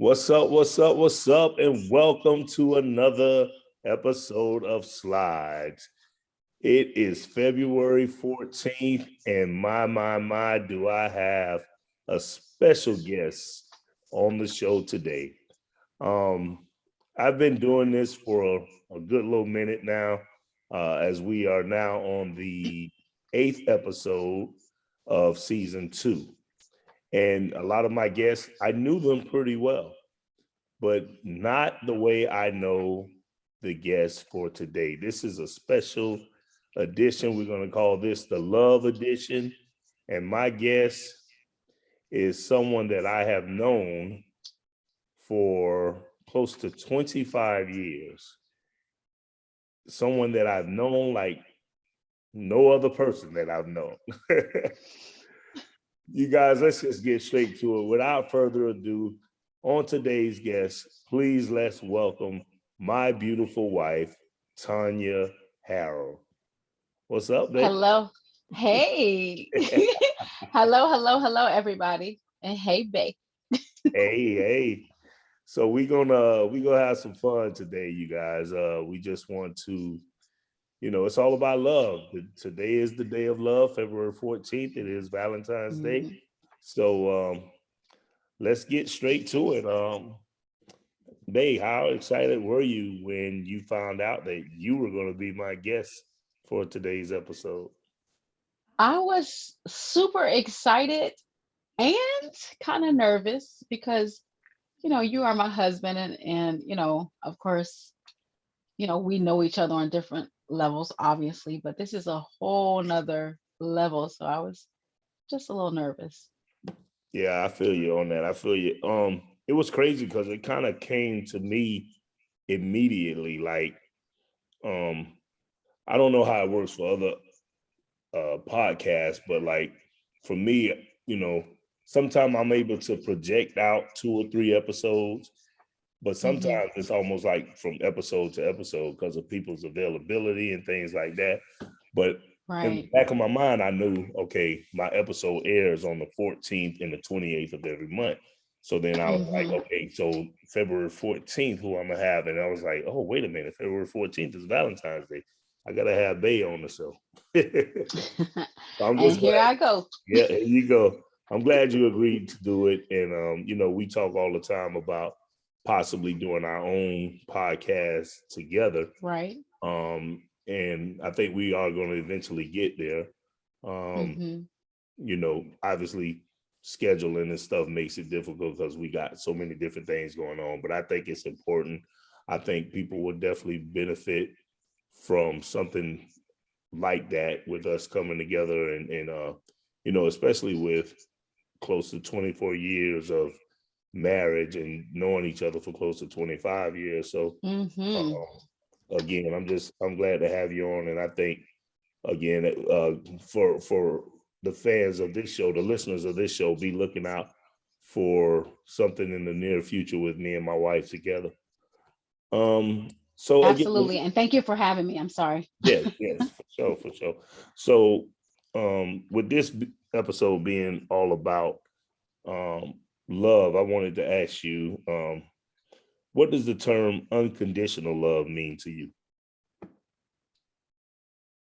What's up? What's up? What's up? And welcome to another episode of Slides. It is February 14th, and my, do I have a special guest on the show today. Um, I've been doing this for a good little minute now, as we are now on the 8th episode of season 2. And a lot of my guests, I knew them pretty well, but not the way I know the guests for today. This is a special edition. We're going to call this the Love Edition. And my guest is someone that I have known for close to 25 years. Someone that I've known like no other person that I've known. You guys, let's just get straight to it. Without further ado, on today's guest, please let's welcome my beautiful wife, TONYA HARRELL. What's up, babe? Hello. Hey. Hello, everybody. And hey, babe. Hey. So we gonna have some fun today, you guys. We just want to, it's all about love. Today is the day of love, February 14th. It is Valentine's Day. Mhm. So let's get straight to it. Babe, how excited were you when you found out that you were going to be my guest for today's episode? I was super excited and kind of nervous because, you are my husband and of course, we know each other on different levels, obviously, but this is a whole nother level. So I was just a little nervous. Yeah, I feel you on that. I feel you. It was crazy because it kind of came to me immediately. Like, um, I don't know how it works for other podcasts, but like for me, sometimes I'm able to project out 2 or 3 episodes, but Hmm. sometimes it's almost like from episode to episode because of people's availability and things like that. But in the Right. back of my mind, I knew, okay, my episode airs on the 14th and the 28th of every month. So then I was like, Hmm. okay, so February 14th, who I'm gonna have? And I was like, oh, wait a minute, February 14th is Valentine's Day. I gotta have Bay on the show. So I'm And just here glad. I go. Yeah, here you go. I'm glad you agreed to do it. And we talk all the time about possibly doing our own podcast together. Right. And I think we are going to eventually get there. Um, Hmm. Obviously scheduling and stuff makes it difficult because we got so many different things going on, but I think it's important. I think people will definitely benefit from something like that with us coming together and especially with close to 24 years of marriage and knowing each other for close to 25 years. So Hmm. again, I'm glad to have you on. And I think again, for the fans of this show, the listeners of this show, be looking out for something in the near future with me and my wife together. So again, Absolutely. And thank you for having me. I'm sorry. yes, for sure. So with this episode being all about um love, I wanted to ask you, what does the term unconditional love mean to you?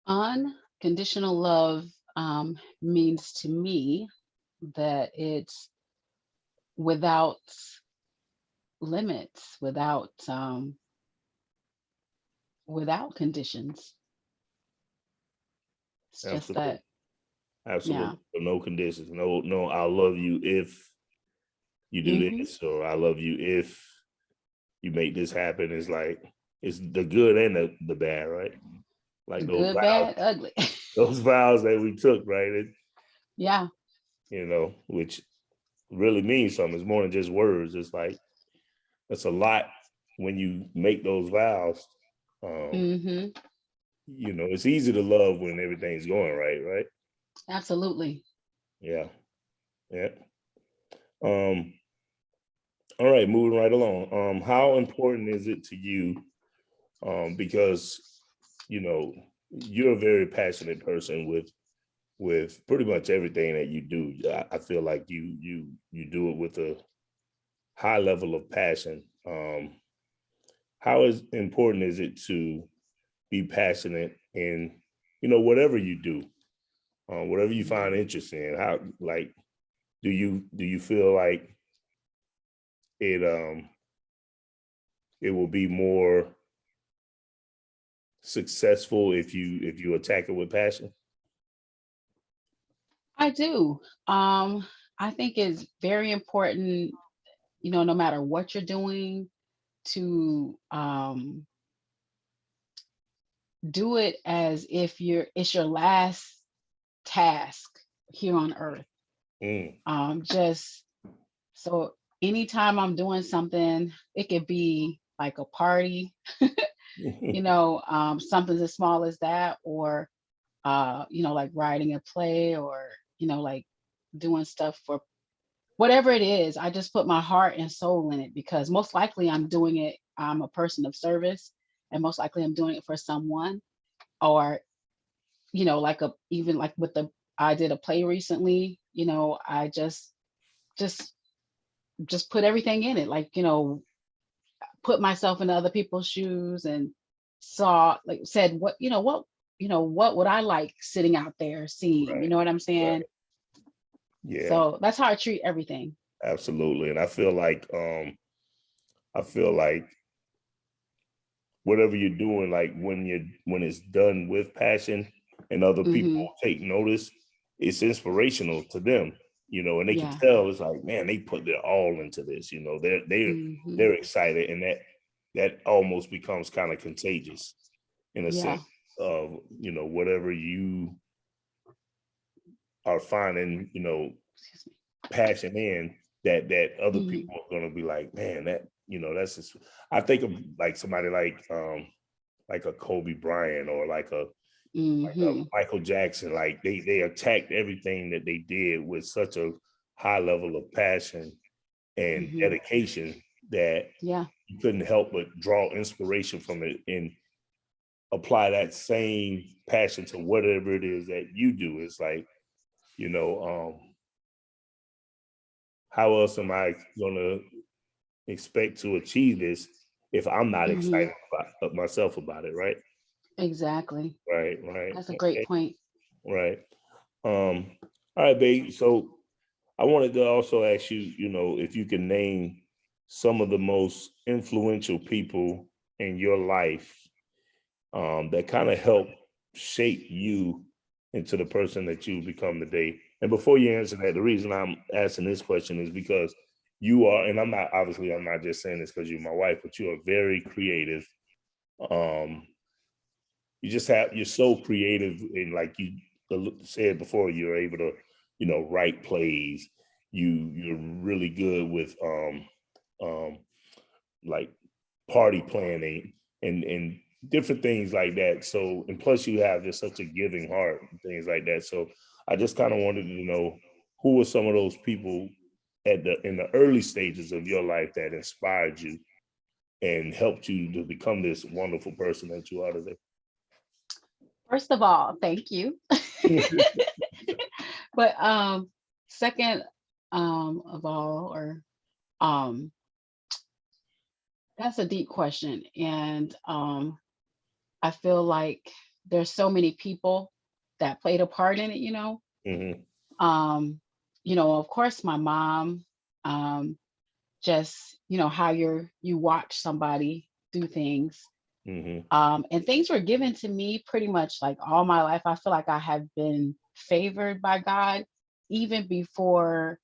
Unconditional love means to me that it's without limits, without conditions. It's just Absolutely. that, yeah. Absolutely. So no conditions. No, I love you if you do Hmm. this, or I love you if you make this happen. It's like it's the good and the bad, right? Like Good, bad, ugly. those vows that we took, right? Yeah. Which really means something. It's more than just words. It's like it's a lot when you make those vows. Um, Hmm. it's easy to love when everything's going right, right? Absolutely. Yeah, yeah. Um, all right, moving right along. How important is it to you? Because you know you're a very passionate person with pretty much everything that you do. I feel like you do it with a high level of passion. How is important is it to be passionate in, whatever you do, whatever you find Mhm. interest in? How, like, do you feel like it it will be more successful if you attack it with passion? I do. I think it's very important, no matter what you're doing, to do it as if it's your last task here on earth. Mm. Just so anytime I'm doing something, it could be like a party, something as small as that, or like writing a play, or like doing stuff for whatever it is. I just put my heart and soul in it, because most likely I'm a person of service, and most likely I'm doing it for someone. Or like even like with the I did a play recently. I just just put everything in it, like, put myself in other people's shoes, and said, what would I like sitting out there seeing, you Right, know what I'm saying? right. Yeah, So that's how I treat everything. absolutely. And I feel like whatever you're doing, like when it's done with passion and other people Hmm. take notice, it's inspirational to them, and they can Yeah. tell it's like, man, they put their all into this, they're Hmm. they're excited, and that almost becomes kind of contagious in a sense Yeah. of, whatever you are finding, Excuse passion in, that other me. people are gonna be like, man, that's just. I think of like somebody like a Kobe Bryant, or like a Hmm. Michael Jackson. Like they attacked everything that they did with such a high level of passion and Hmm. dedication that Yeah. you couldn't help but draw inspiration from it and apply that same passion to whatever it is that you do. It's like, you know, how else am I gonna expect to achieve this if I'm not Hmm. excited about myself about it, right? Exactly. Right, right, That's a great okay, point. right. All right, babe. So I wanted to also ask you, if you can name some of the most influential people in your life, that kind of help shape you into the person that you become today. And before you answer that, the reason I'm asking this question is because you are, and I'm not just saying this because you're my wife, but you are very creative. Um, you're so creative, and like you said before, you're able to, write plays. You're really good with um like party planning and different things like that. So, and plus you have just such a giving heart and things like that. So I just kind of wanted to know, who were some of those people in the early stages of your life that inspired you and helped you to become this wonderful person that you are today. First of all, thank you. But second, of all, or um that's a deep question. And I feel like there's so many people that played a part in it. Hmm. Um, of course my mom, um, just, how you watch somebody do things. Hmm. And things were given to me pretty much like all my life. I feel like I have been favored by God even before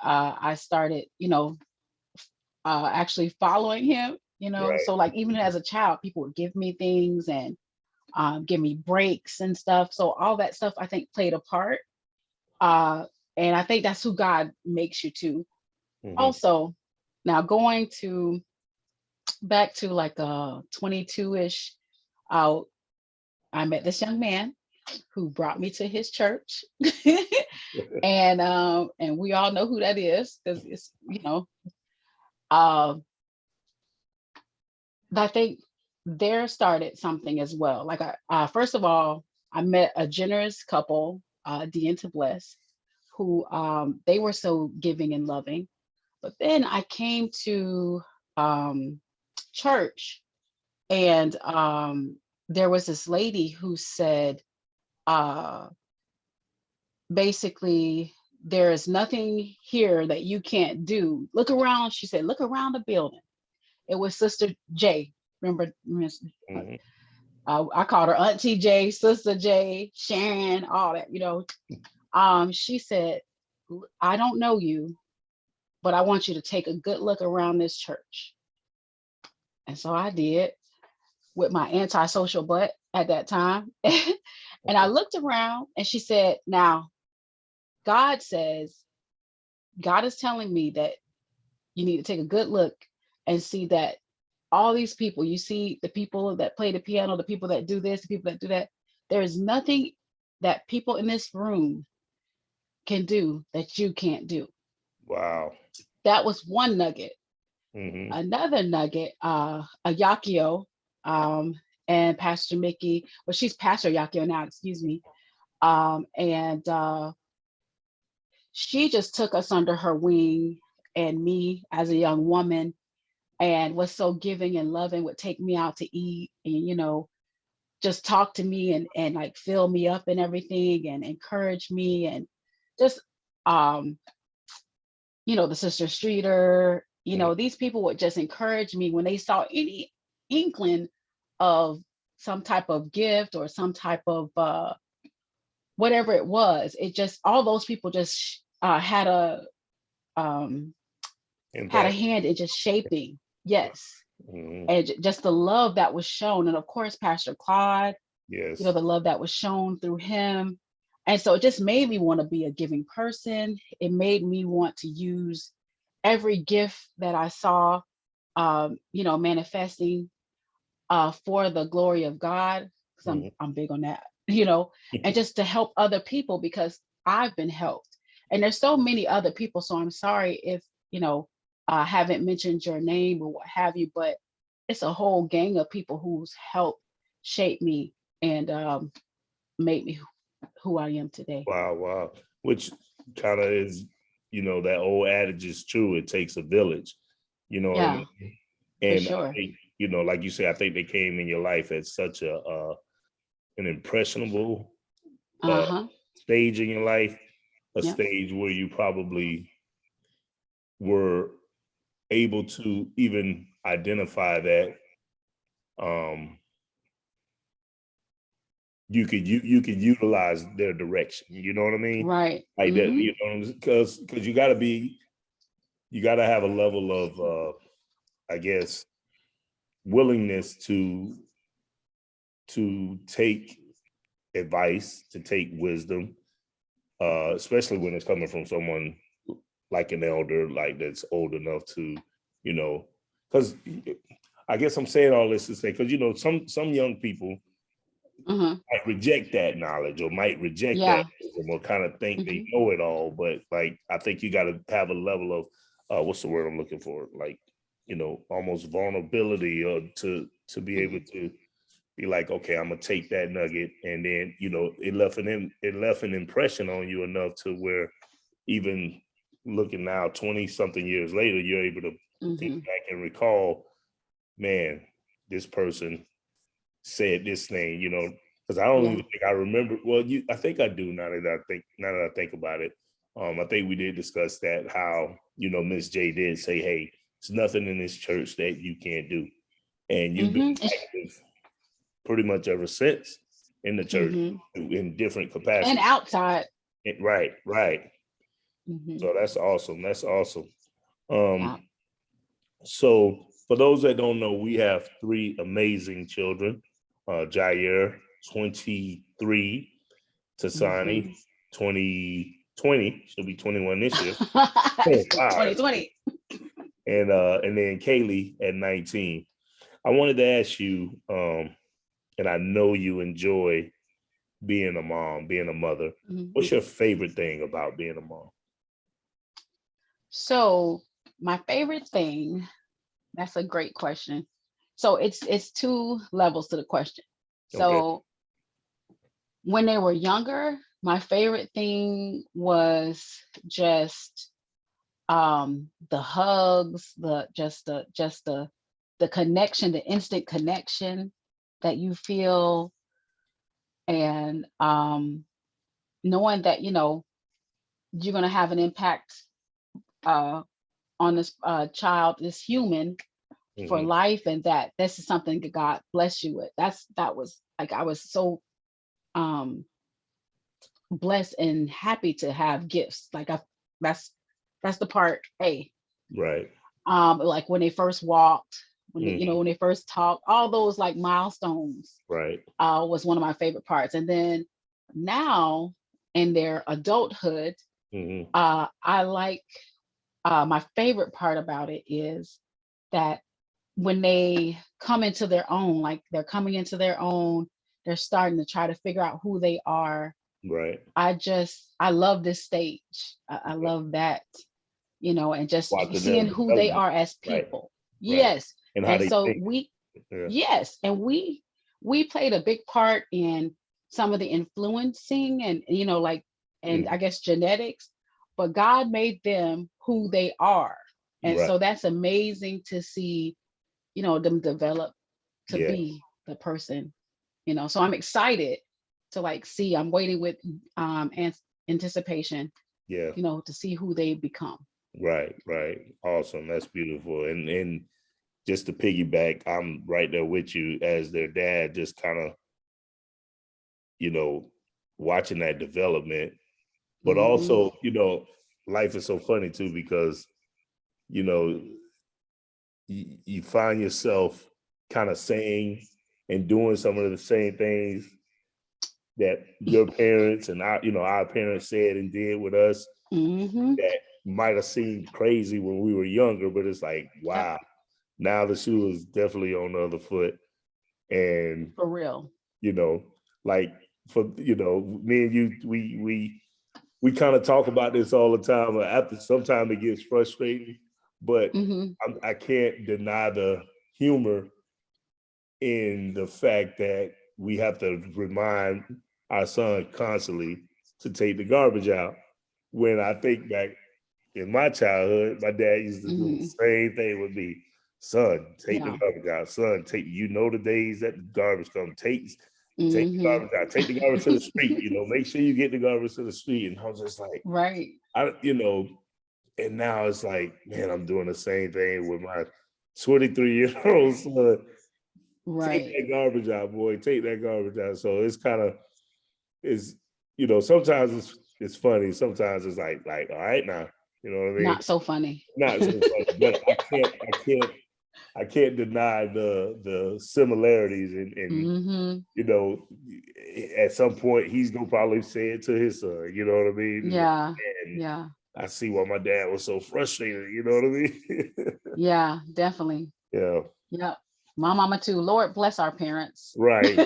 I started, actually following him. Right. So like even as a child, people would give me things, and give me breaks and stuff. So all that stuff I think played a part. Uh, and I think that's who God makes you to. Hmm. Also, now going to back to like 22-ish, uh, I met this young man who brought me to his church. And we all know who that is, because it's, uh, I think there started something as well. Like first of all, I met a generous couple, D and to Bless, who they were so giving and loving. But then I came to um, church, and there was this lady who said, uh, basically, there is nothing here that you can't do. Look around. She said, look around the building. It was Sister J. Remember, Mhm. I called her Auntie J, Sister J, Sharon, all that, she said, I don't know you, but I want you to take a good look around this church. And so I did with my antisocial butt at that time. And I looked around and she said, now, God says, God is telling me that you need to take a good look and see that all these people, you see the people that play the piano, the people that do this, the people that do that, there is nothing that people in this room can do that you can't do. Wow. That was one nugget. Hmm. Another nugget, Ayakio, and Pastor Mickey, well, she's Pastor Ayakio now, excuse me. And she just took us under her wing, and me as a young woman, and was so giving and loving, would take me out to eat, and just talk to me, and like fill me up and everything, and encourage me, and just um the Sister Streeter, these people would just encourage me when they saw any inkling of some type of gift or some type of whatever it was. It just, all those people just um had a Impact. hand in just shaping. Yes. Hmm. And just the love that was shown, and of course Pastor Claude, Yes. the love that was shown through him. And so it just made me want to be a giving person. It made me want to use every gift that I saw, manifesting for the glory of God, because I'm, Hmm. I'm big on that, and just to help other people because I've been helped. And there's so many other people. So I'm sorry if, I haven't mentioned your name or what have you, but it's a whole gang of people who's helped shape me and made me who I am today. Wow, wow. Which kind of is, that old adage is true. It takes a village. You know what I Yeah, mean? for And I sure. think, like you said, I think they came in your life at such an impressionable uh Uh-huh. stage in your life, a Yep. stage where you probably were able to even identify that um you could utilize their direction. You know what I mean? Right. Like that, Mm-hmm. because you gotta have a level of I guess willingness to take advice, to take wisdom, especially when it's coming from someone like an elder, like that's old enough to, you know, because I guess I'm saying all this to say, because some young people Mm-hmm. might reject that knowledge or might reject that Yeah. wisdom or kind of think they Mm-hmm. know it all. But like, I think you got to have a level of what's the word I'm looking for? Like, almost vulnerability or to be able Mm-hmm. to be like, okay, I'm gonna take that nugget, and then it left an impression on you enough to where even looking now 20 something years later, you're able to think Mm-hmm. back and recall, man, this person said this thing, because I don't Yeah. even think I remember. Well, I think I do now that I think about it. I think we did discuss that, how Miss J did say, hey, it's nothing in this church that you can't do. And you've been Mm-hmm. active pretty much ever since in the church Mm-hmm. in different And capacities. outside. Right, right. Mm-hmm. So that's awesome. That's awesome. Um, Yeah. so for those that don't know, we have three amazing children. Jair, 23, Mm-hmm. Tasani, 2020, she'll be 21 this year. Oh, wow, that's cool. 2020. And then Kaylee at 19. I wanted to ask you, and I know you enjoy being a mom, being a mother. Mhm. What's your favorite thing about being a mom? So my favorite thing, that's a great question. So it's two levels to the question. Okay. So when they were younger, my favorite thing was just The hugs, the connection, the instant connection that you feel, and knowing that you're going to have an impact uh, on this child, this human, for Hmm. life, and that this is something that God bless you with. That was like, I was so um blessed and happy to have gifts. Like, that's that's the part A. Right. Like when they first walked, when they, Hmm. when they first talked, all those like milestones Right. was one of my favorite parts. And then now in their adulthood, Hmm. I like, my favorite part about it is that when they come into their own, like they're coming into their own, they're starting to try to figure out who they are. Right. I love this stage. I Yeah. love that, and just Watching seeing their who they development. are as Right. people. Right. Yes. And how And they so think. Yeah. yes, and we played a big part in some of the influencing, and like, and I Mm. guess genetics, but God made them who they are. And Right. so that's amazing to see, them develop to Yeah. be the person, so I'm excited to like see. I'm waiting with anticipation, Yeah. to see who they become. Right. Right. Awesome. That's beautiful. And just to piggyback, I'm right there with you as their dad, just kind of, you know, watching that development. But Hmm. also, life is so funny too, because, you know, you find yourself kind of saying and doing some of the same things that your parents and our parents said and did with us, Hmm. that might have seemed crazy when we were younger, but it's like, Yep. wow, now the shoe is definitely on the other foot. And, For real. you know, like for, me and you, we kind of talk about this all the time. But after sometimes it gets frustrating, but Hmm. I can't deny the humor in the fact that we have to remind our son constantly to take the garbage out. When I think back in my childhood, my dad used to do the Hmm. same thing with me. Son, take the Yeah. garbage out. Son, the days that the garbage come. Take the Hmm. garbage out. Take the garbage to the street. Make sure you get the garbage to the street. And I was just like, Right. and now it's like, man, I'm doing the same thing with my 23-year-old son. Take Right. that garbage out, boy. Take that garbage out. So it's kind of, it's, sometimes it's funny. Sometimes it's like, all right now, you know what I mean? Not so funny. Not so funny, but I can't deny the similarities, and Hmm. you know, at some point he's gonna probably say it to his son. You know what I mean? Yeah. And Yeah. I see why my dad was so frustrated. You know what I mean? Yeah. Definitely. Yeah. Yep. My mama too. Lord bless our parents. Right.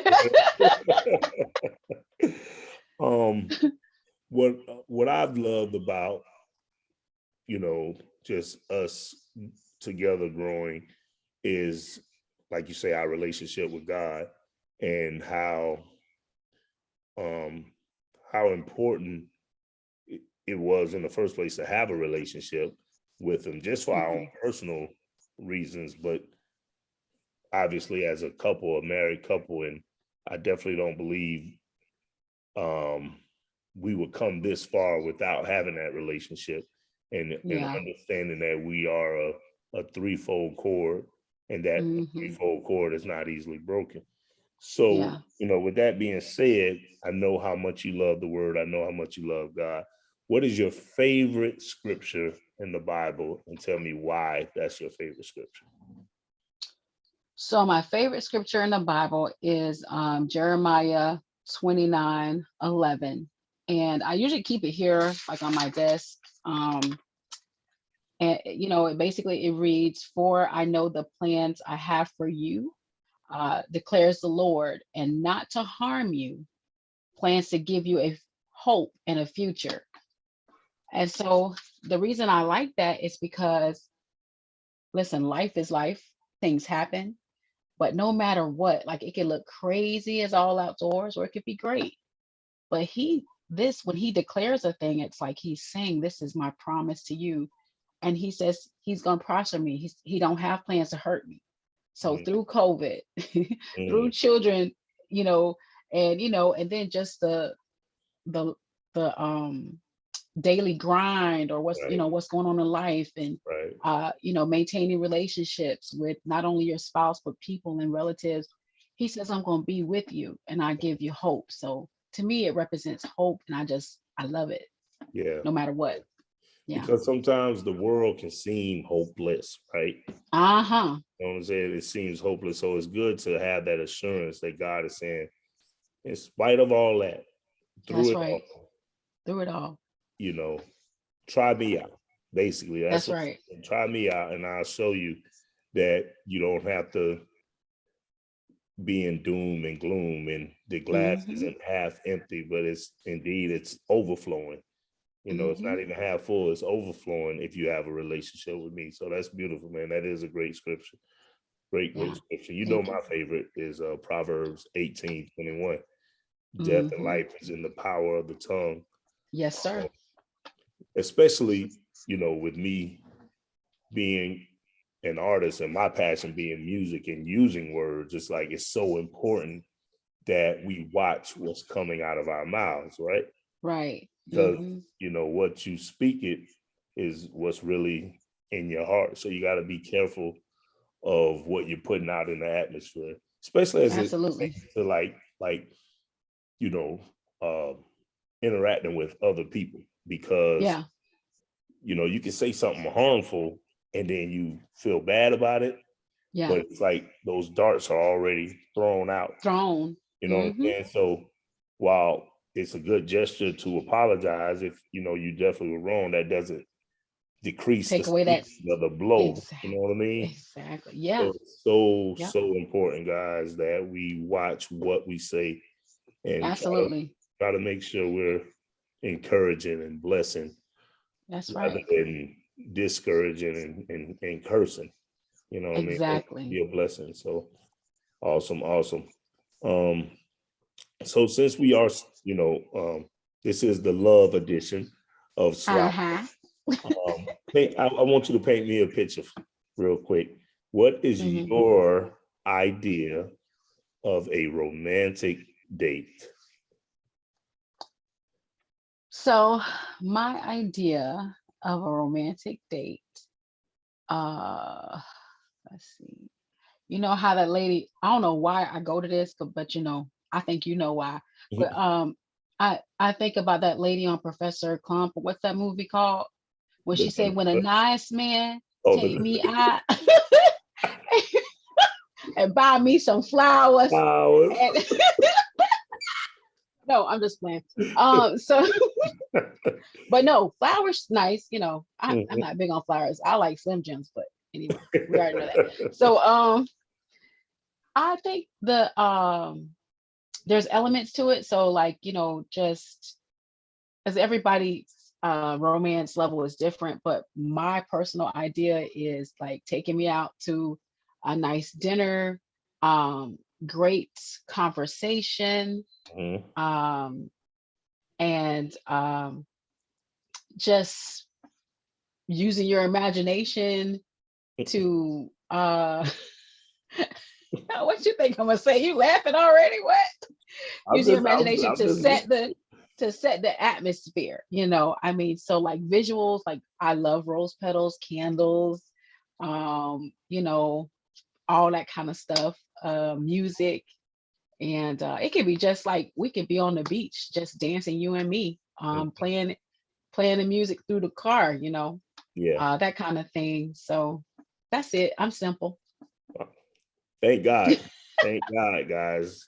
um. What I've loved about just us together growing is, like you say, our relationship with God, and um how important it was in the first place to have a relationship with him, just for our own Hmm. personal reasons, but obviously as a couple, a married couple. And I definitely don't believe um we would come this far without having that relationship, and Yeah. understanding that we are a threefold cord, and that Hmm. threefold cord is not easily broken. So, Yeah. with that being said, I know how much you love the word. I know how much you love God. What is your favorite scripture in the Bible? And tell me why that's your favorite scripture. So my favorite scripture in the Bible is Jeremiah 29:11. And I usually keep it here, like on my desk. And it reads, "For I know the plans I have for you, declares the Lord, and not to harm you, plans to give you a hope and a future." And so the reason I like that is because, listen, life is life, things happen. But no matter what, like, it can look crazy as all outdoors, or it could be great. But when he declares a thing, it's like he's saying, "This is my promise to you. and he says he's gonna prosper me. He don't have plans to hurt me. So mm, through COVID, through mm, children, you know, and then just the the daily grind, or what's right, what's going on in life, and right. maintaining relationships with not only your spouse but people and relatives. He says, I'm going to be with you and I give you hope. So to me it represents hope, and I love it Yeah. no matter what. Yeah. Because sometimes the world can seem hopeless, right? Uh-huh. You know what I'm saying? It seems hopeless. So it's good to have that assurance that God is saying, in spite of all that, through That's it right. all, Through it all. you know, try me out. Basically, that's That's what, right. try me out, and I'll show you that you don't have to be in doom and gloom, and the glass Mm-hmm. isn't half empty, but it's overflowing. It's Mm-hmm. not even half full, it's overflowing if you have a relationship with me. So that's beautiful, man. That is a great scripture. Great Yeah. scripture. Thank you. My favorite is Proverbs 18:21. Death and Mm-hmm. life is in the power of the tongue. Yes, sir. Especially, with me being an artist and my passion being music and using words, it's so important that we watch what's coming out of our mouths, right? Right. Because Mm-hmm. what you speak it is what's really in your heart. So you got to be careful of what you're putting out in the atmosphere, especially as it Absolutely. relates to you know uh, interacting with other people, because Yeah. you can say something harmful and then you feel bad about it, Yeah. but it's like those darts are already thrown out. Throne. You know what I'm Mm-hmm. saying? So while it's a good gesture to apologize if you definitely were wrong, that doesn't decrease the Take away that. speed of the blow. You know Exactly. what I mean? Exactly. Yeah. So it's so Yep. so important, guys, that we watch what we say and Absolutely. try to make sure we're encouraging and blessing That's rather right. than discouraging and cursing. You know what I mean? So Exactly. be a blessing. So awesome, awesome. Um, so since we are, this is the love edition of Slide. Uh-huh. I want you to paint me a picture real quick. What is Hmm. your idea of a romantic date? So my idea of a romantic date, uh, let's see. You know how that lady, I don't know why I go to this, but I think you know why. But I think about that lady on Professor Clump. What's that movie called? When she said, "When a The, nice man oh, take me out and buy me some flowers." flowers. And no, I'm just playing. So but no, flowers nice. I'm Mhm. not big on flowers. I like Slim Jims, but anyway, we already know that. So I think there's elements to it. So like, just as everybody's romance level is different, but my personal idea is like taking me out to a nice dinner, um, great conversation, Mhm. um, and just using your imagination to what you think I'm gonna say? You laughing already? What? I'm Use your just, imagination I'm to just set listening. the atmosphere. I mean, so like visuals, like I love rose petals, candles, all that kind of stuff, music. And it could be just like we could be on the beach, just dancing, you and me, playing the music through the car, Yeah. that kind of thing. So that's it. I'm simple. Thank God. Thank God, guys.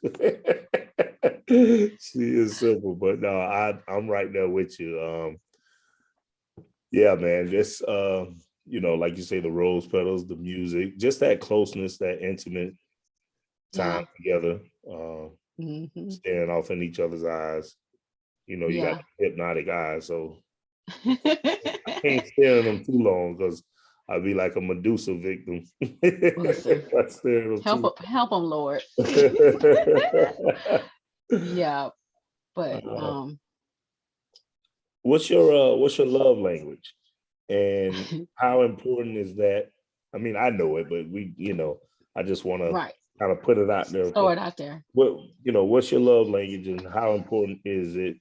She is simple, but no, I'm right there with you. Yeah, man. Just like you say, the rose petals, the music, just that closeness, that intimate time Yeah. together, Hmm. staring off in each other's eyes. You got Yeah. hypnotic eyes, so I can't stare at them too long because I'd be like a Medusa victim Listen, if I stare at them too help them, Lord. long. Yeah, but What's your love language? And how important is that? I mean, I know it, but I just want to Right. kind of put it out there. Throw it out there. What's your love language, and how important is it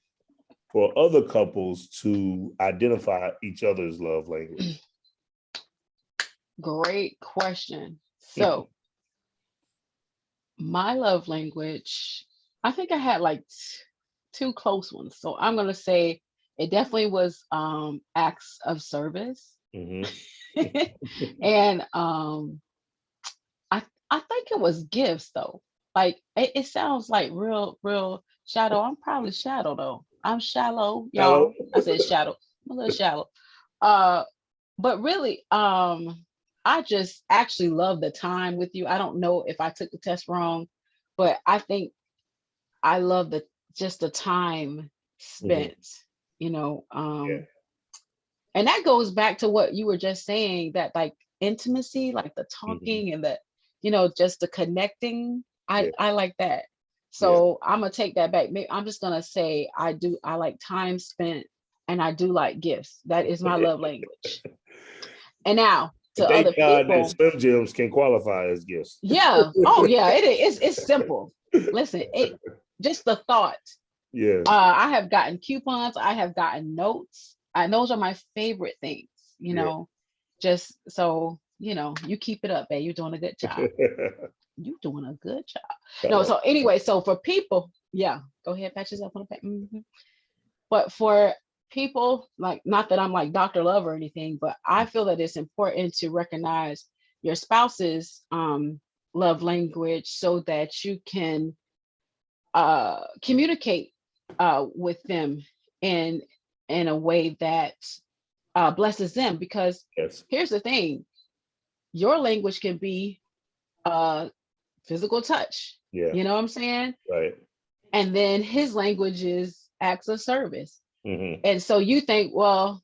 for other couples to identify each other's love language? Great question. So my love language, I think I had like two close ones. So I'm gonna say it definitely was acts of service. Hmm. And I think it was gifts though. Like it sounds like real shadow. I'm probably shallow though. I'm shallow, Hello. y'all. I said shadow. I'm a little shallow. Uh but really, I just actually love the time with you. I don't know if I took the test wrong, but I think I love the time Hmm. spent, you know. Yeah. And that goes back to what you were just saying, that like intimacy, like the Hmm. talking and the, just the connecting. I Yeah. I like that. Yeah. So I'm gonna take that back. Maybe I'm just gonna say I like time spent, and I do like gifts. That is my love language. And now And to other thank God that people, Slim Jims can qualify as gifts. yeah. Oh yeah, it is. It's simple. Listen, it just the thought. Yes. I have gotten coupons. I have gotten notes. And those are my favorite things. You Yeah. know, just so you keep it up, babe. You're doing a good job. You're doing a good job. No, Oh, so anyway, so for people, yeah, go ahead, pat yourself on the back. But for people, like, not that I'm like Dr. Love or anything, but I feel that it's important to recognize your spouse's love language so that you can communicate with them in in a way that blesses them. Because yes. here's the thing: your language can be uh, physical touch. Yeah. You know what I'm saying? Right. And then his language is acts of service. Hmm. And so you think, well,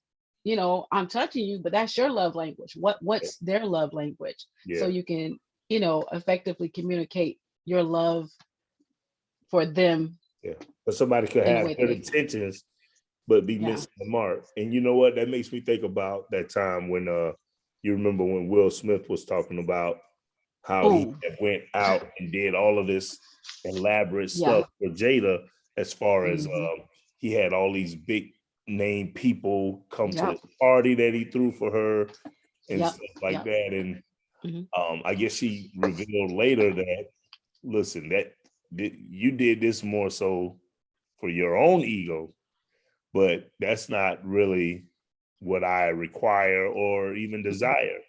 I'm touching you, but that's your love language. Yeah. What's their love language? So Yeah. you can, effectively communicate your love for them Yeah. But somebody could in a have way that good they feel. intentions, but be Yeah. missing the mark. And you know what? That makes me think about that time when you remember when Will Smith was talking about how he Oh, went out and did all of this elaborate yeah. stuff for Jada, as far as Hmm. he had all these big name people come to Yep. the party that he threw for her and Yep. stuff like Yep. that. And Hmm. I guess she revealed later that, listen, that you did this more so for your own ego, but that's not really what I require or even desire.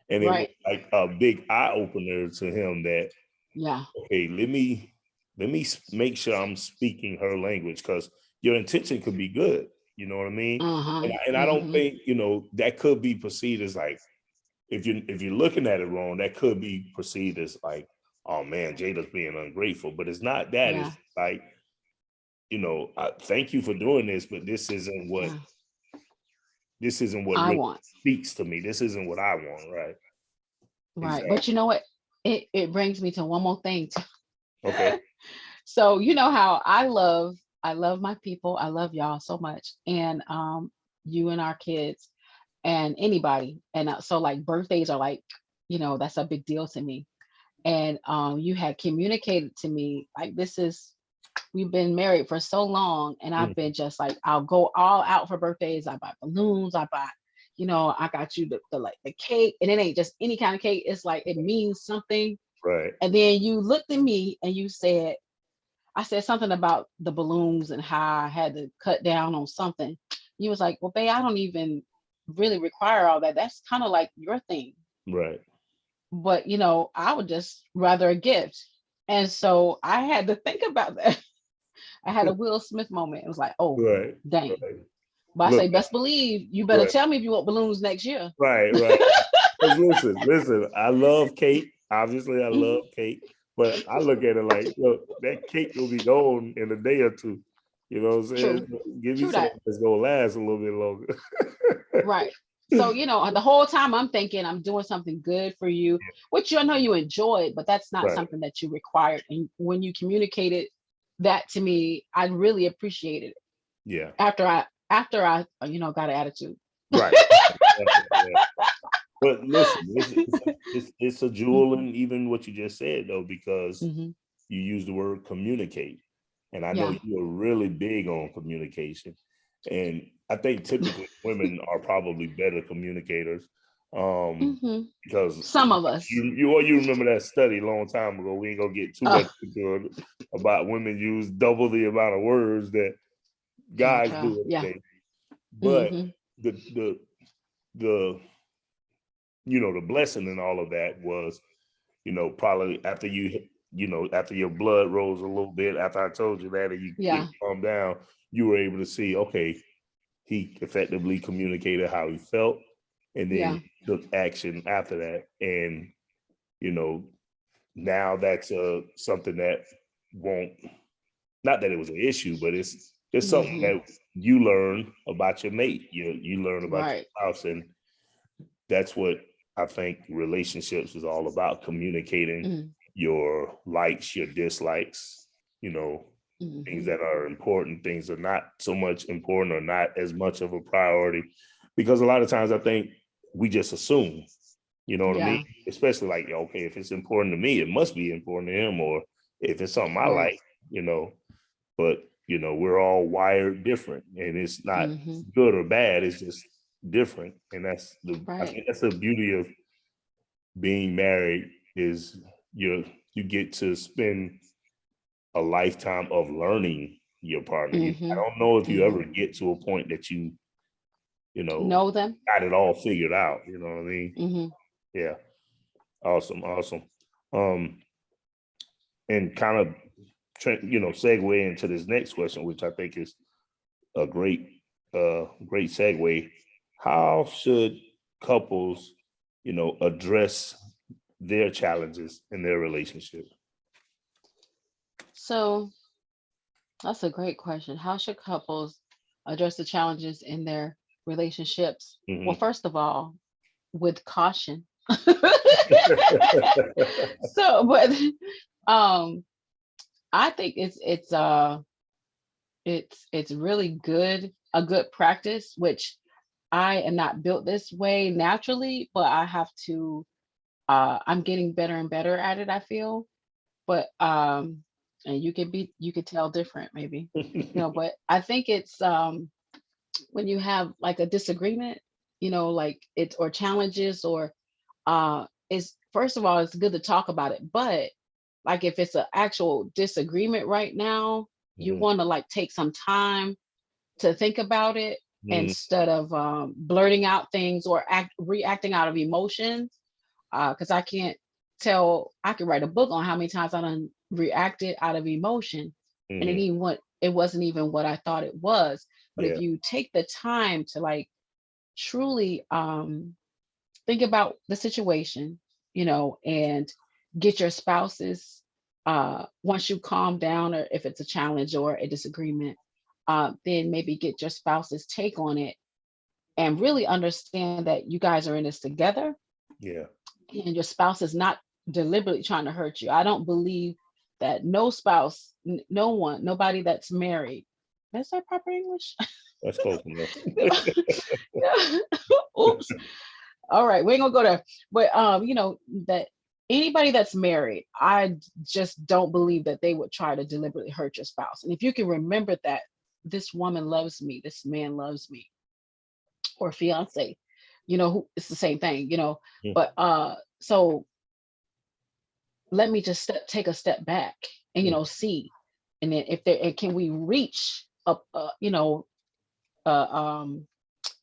And it was Right. like a big eye opener to him that, Yeah. okay, let me make sure I'm speaking her language, because your intention could be good. You know what I mean? Uh-huh. And I don't Hmm. think that could be perceived as like, if you're looking at it wrong, that could be perceived as like, oh man, Jada's being ungrateful. But it's not that. Yeah. It's like, thank you for doing this, but Yeah. this isn't what I really want. speaks to me. This isn't what I want, right? Right. Exactly. But you know what? It brings me to one more thing. Okay. So you know how I love my people. I love y'all so much. And you and our kids and anybody. And so like birthdays are like, that's a big deal to me. And you had communicated to me like, we've been married for so long, and I've Mhm. been just like, I'll go all out for birthdays. I buy balloons, I buy, I got you the like the cake, and it ain't just any kind of cake. It's like it means something. Right. And then you looked at me and you said, I said something about the balloons and how I had to cut down on something. You was like, well, babe, I don't even really require all that. That's kind of like your thing. Right. But I would just rather a gift. And so I had to think about that. I had a Will Smith moment. It was like, oh, Right. dang. Right. But I Look. say, best believe you better Right. tell me if you want balloons next year. Right. Right. Because listen. I love cake. Obviously, I love Mhm. cake, but I look at it like, look, that cake will be gone in a day or two. You know what I'm saying? True. Give me True something that. that's gonna last a little bit longer. Right. So, the whole time I'm thinking I'm doing something good for you, which I know you enjoyed, but that's not Right. something that you required. And when you communicated that to me, I really appreciated it Yeah. after I got an attitude. Right. But listen, it's a jewel in even what you just said, though, because Hmm. you use the word communicate. And I know Yeah. you are really big on communication. And I think typically women are probably better communicators. Hmm. Because Some of us. you remember that study a long time ago. We ain't gonna get too Oh, much into it about women use double the amount of words that oh, guys child. do in a Yeah. day. But Hmm. the the the the blessing in all of that was, probably after after your blood rose a little bit, after I told you that and you get Yeah. calmed down, you were able to see, okay, he effectively communicated how he felt and then Yeah. took action after that. And, you know, now that's something that won't, not that it was an issue, but it's something Hmm. that you learn about your mate. You learn about your Right. spouse, and that's what I think relationships is all about: communicating Mm-hmm. your likes, your dislikes, you know, things Mm-hmm. that are important, things that are not so much important or not as much of a priority. Because a lot of times I think we just assume, you know what I mean? Yeah. Especially like, okay, if it's important to me, it must be important to him, or if it's something I Right. like, but we're all wired different, and it's not Hmm. good or bad, it's just different. And I Right. think that's the beauty of being married is you get to spend a lifetime of learning your partner. I Hmm. don't know if you Hmm. ever get to a point that you know Know them. got it all figured out. You know what I mean? Hmm. Yeah. Awesome. Awesome. Um, and kind of segue into this next question, which I think is a great segue. How should couples, address their challenges in their relationship? So that's a great question. How should couples address the challenges in their relationships? Well, Hmm. first of all, with caution. So, but um, I think it's really good, a good practice, which I am not built this way naturally, but I have to I'm getting better and better at it, I feel. But and you could tell different maybe. But I think it's when you have like a disagreement, like it's or challenges or it's first of all, it's good to talk about it. But like if it's an actual disagreement right now, you Hmm. want to like take some time to think about it Hmm. instead of blurting out things or reacting out of emotions. Because I can write a book on how many times I done reacted out of emotion, and Hmm. it wasn't even what I thought it was. But if Yeah. you take the time to like truly think about the situation, and get your spouses once you calm down, or if it's a challenge or a disagreement, then maybe get your spouse's take on it and really understand that you guys are in this together Yeah. and your spouse is not deliberately trying to hurt you. I don't believe that no spouse, no one, nobody that's married, that's that proper English? That's close enough. Yeah. Oops. All right, we ain't gonna go there. But that anybody that's married, just don't believe that they would try to deliberately hurt your spouse. And if you can remember that this woman loves me, this man loves me, or fiance, who it's the same thing, But so let me just take a step back and see, and then if there and can we reach up, a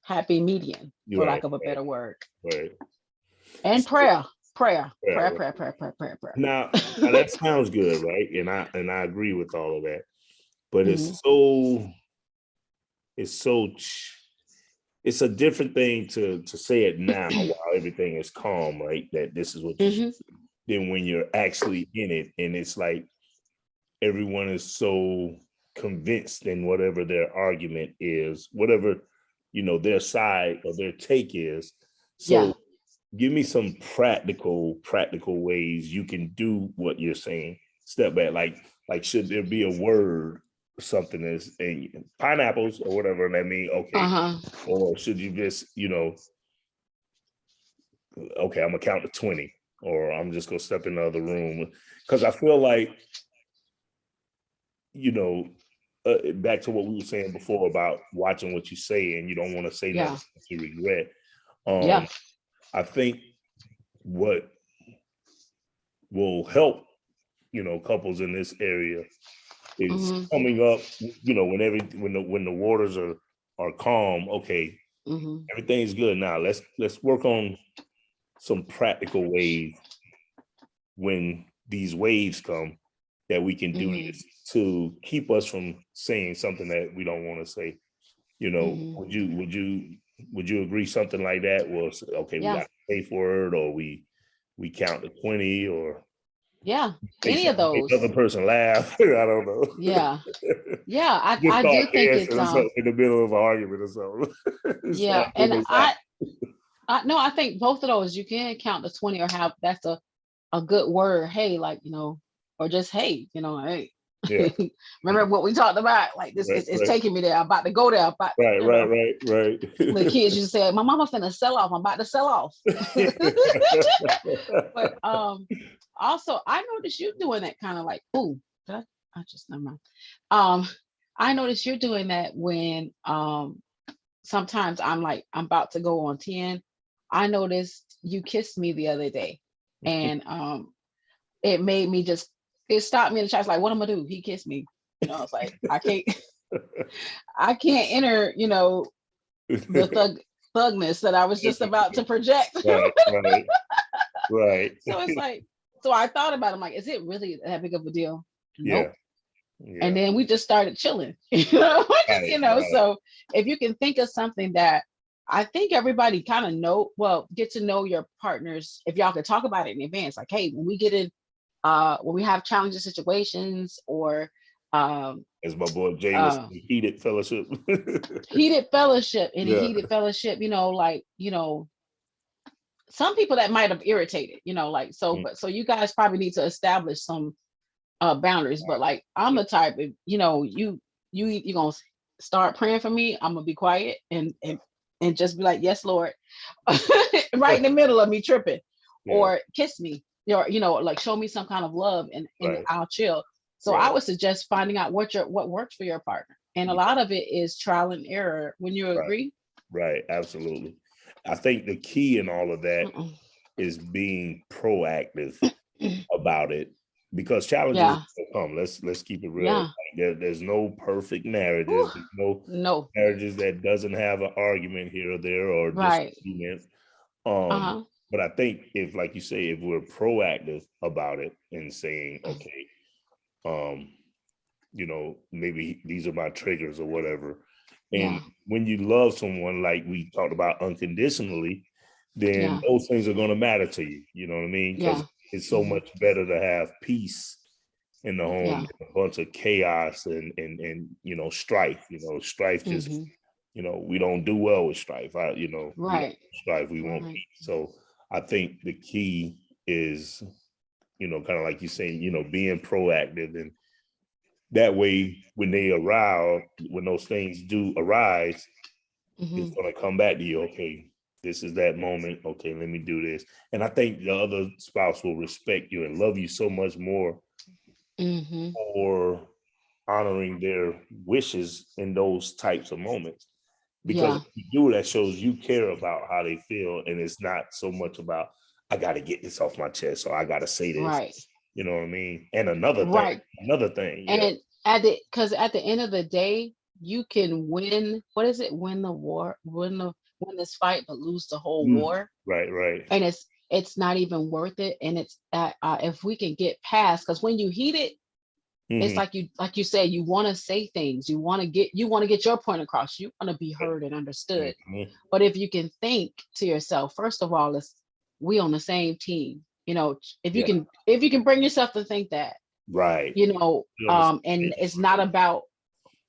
happy median, You're for right. lack of a better word, Right. and So, prayer, prayer, yeah, prayer, right. prayer, prayer, prayer, prayer, prayer. Now that sounds good, right? And I agree with all of that. But Hmm. it's so it's a different thing to say it now while everything is calm, right? That this is what you should, Hmm. than when you're actually in it and it's like everyone is so convinced in whatever their argument is, whatever their side or their take is. Yeah. So give me some practical ways you can do what you're saying. Step back, like should there be a word or something as in pineapples or whatever, and that mean okay, Uh-huh. or should you just okay, I'm gonna count to 20, or I'm just gonna step in the other room. Because I feel like, you know, back to what we were saying before about watching what you say, and you don't want to say Yeah. nothing that you regret. Yeah. I think what will help, couples in this area is Mhm. coming up, when the waters are calm. Okay, Mhm. everything's good now. Let's work on some practical ways when these waves come, that we can do Mhm. this to keep us from saying something that we don't want to say. Mhm. Would you agree something like that was okay? We Yeah. got to pay for it, or we count to 20, or Yeah. say Any of something, make the those. other person laugh. I don't know. Yeah. Yeah. Just I start do think dancing it's or something in the middle of an argument or something. Start yeah. doing And that. I no, I think both of those you can count to 20 or have that's a good word. Hey, like, or just hey, hey. Yeah. Remember what we talked about? Like this Right. it's Right. taking me there. I'm about to go there. About, Right. Right. Right. the Right. kids used to say, my mama finna sell off. I'm about to sell off. But also I noticed you doing that kind of like, ooh, did I just never mind. Um I noticed you're doing that when sometimes I'm like I'm about to go on 10. I noticed you kissed me the other day, and it made me just it stopped me in the tracks like what I'm gonna do. He kissed me. I was like, I can't enter, the thugness that I was just about to project. Right. Right. Right. So it's like, so I thought about it, I'm like, is it really that big of a deal? Yeah. Nope. And Yeah. then we just started chilling. Right. So if you can think of something that I think everybody kind of get to know your partners, if y'all could talk about it in advance, like, hey, when we get in, when we have challenging situations or um As my boy Jay was uh saying, heated fellowship. heated fellowship, in a Yeah. heated fellowship, like, some people that might have irritated, like, so, Mm. but so you guys probably need to establish some boundaries. But like I'm Yeah. the type of, you gonna start praying for me, I'm gonna be quiet and just be like, yes, Lord, right in the middle of me tripping, Yeah. or kiss me, or like show me some kind of love, and Right. I'll chill. So I Right. would suggest finding out what works for your partner. And a Yeah. lot of it is trial and error. When you Right. agree. Right. Absolutely. I think the key in all of that Mm-mm. is being proactive about it, because challenges Yeah. will come. Let's keep it real. Yeah. Like, there's no perfect marriages. Whew. There's no No. marriages that doesn't have an argument here or there, or Right. disagreement. Uh-huh. But I think, if, like you say, if we're proactive about it and saying, okay, um, maybe these are my triggers or whatever. And Yeah. when you love someone, like we talked about, unconditionally, then Yeah. those things are going to matter to you. You know what I mean? Because Yeah. it's so Hmm. much better to have peace in the home Yeah. than a bunch of chaos and strife. Strife just, Hmm. we don't do well with strife. We don't Right. strife. We want Right. peace. So I think the key is, kind of like you saying, being proactive, and that way, when those things do arise, Hmm. it's going to come back to you. Okay, this is that moment. Okay, let me do this. And I think the other spouse will respect you and love you so much more Hmm. for honoring their wishes in those types of moments. Because Yeah. if you do, that shows you care about how they feel. And it's not so much about, I got to get this off my chest, or I got to say this. Right. You know what I mean? And another thing. Yeah. And because at the end of the day, you can win. What is it? Win the war, win this fight, but lose the whole Lose. war. Right, right. And it's not even worth it. And it's if we can get past, because when you heat it, it's Hmm. like you said, you want to say things, you want to get your point across, you want to be heard and understood. Hmm. But if you can think to yourself, first of all, it's we on the same team. If you Yeah. can bring yourself to think that, Right. You're on the same and page. it's not about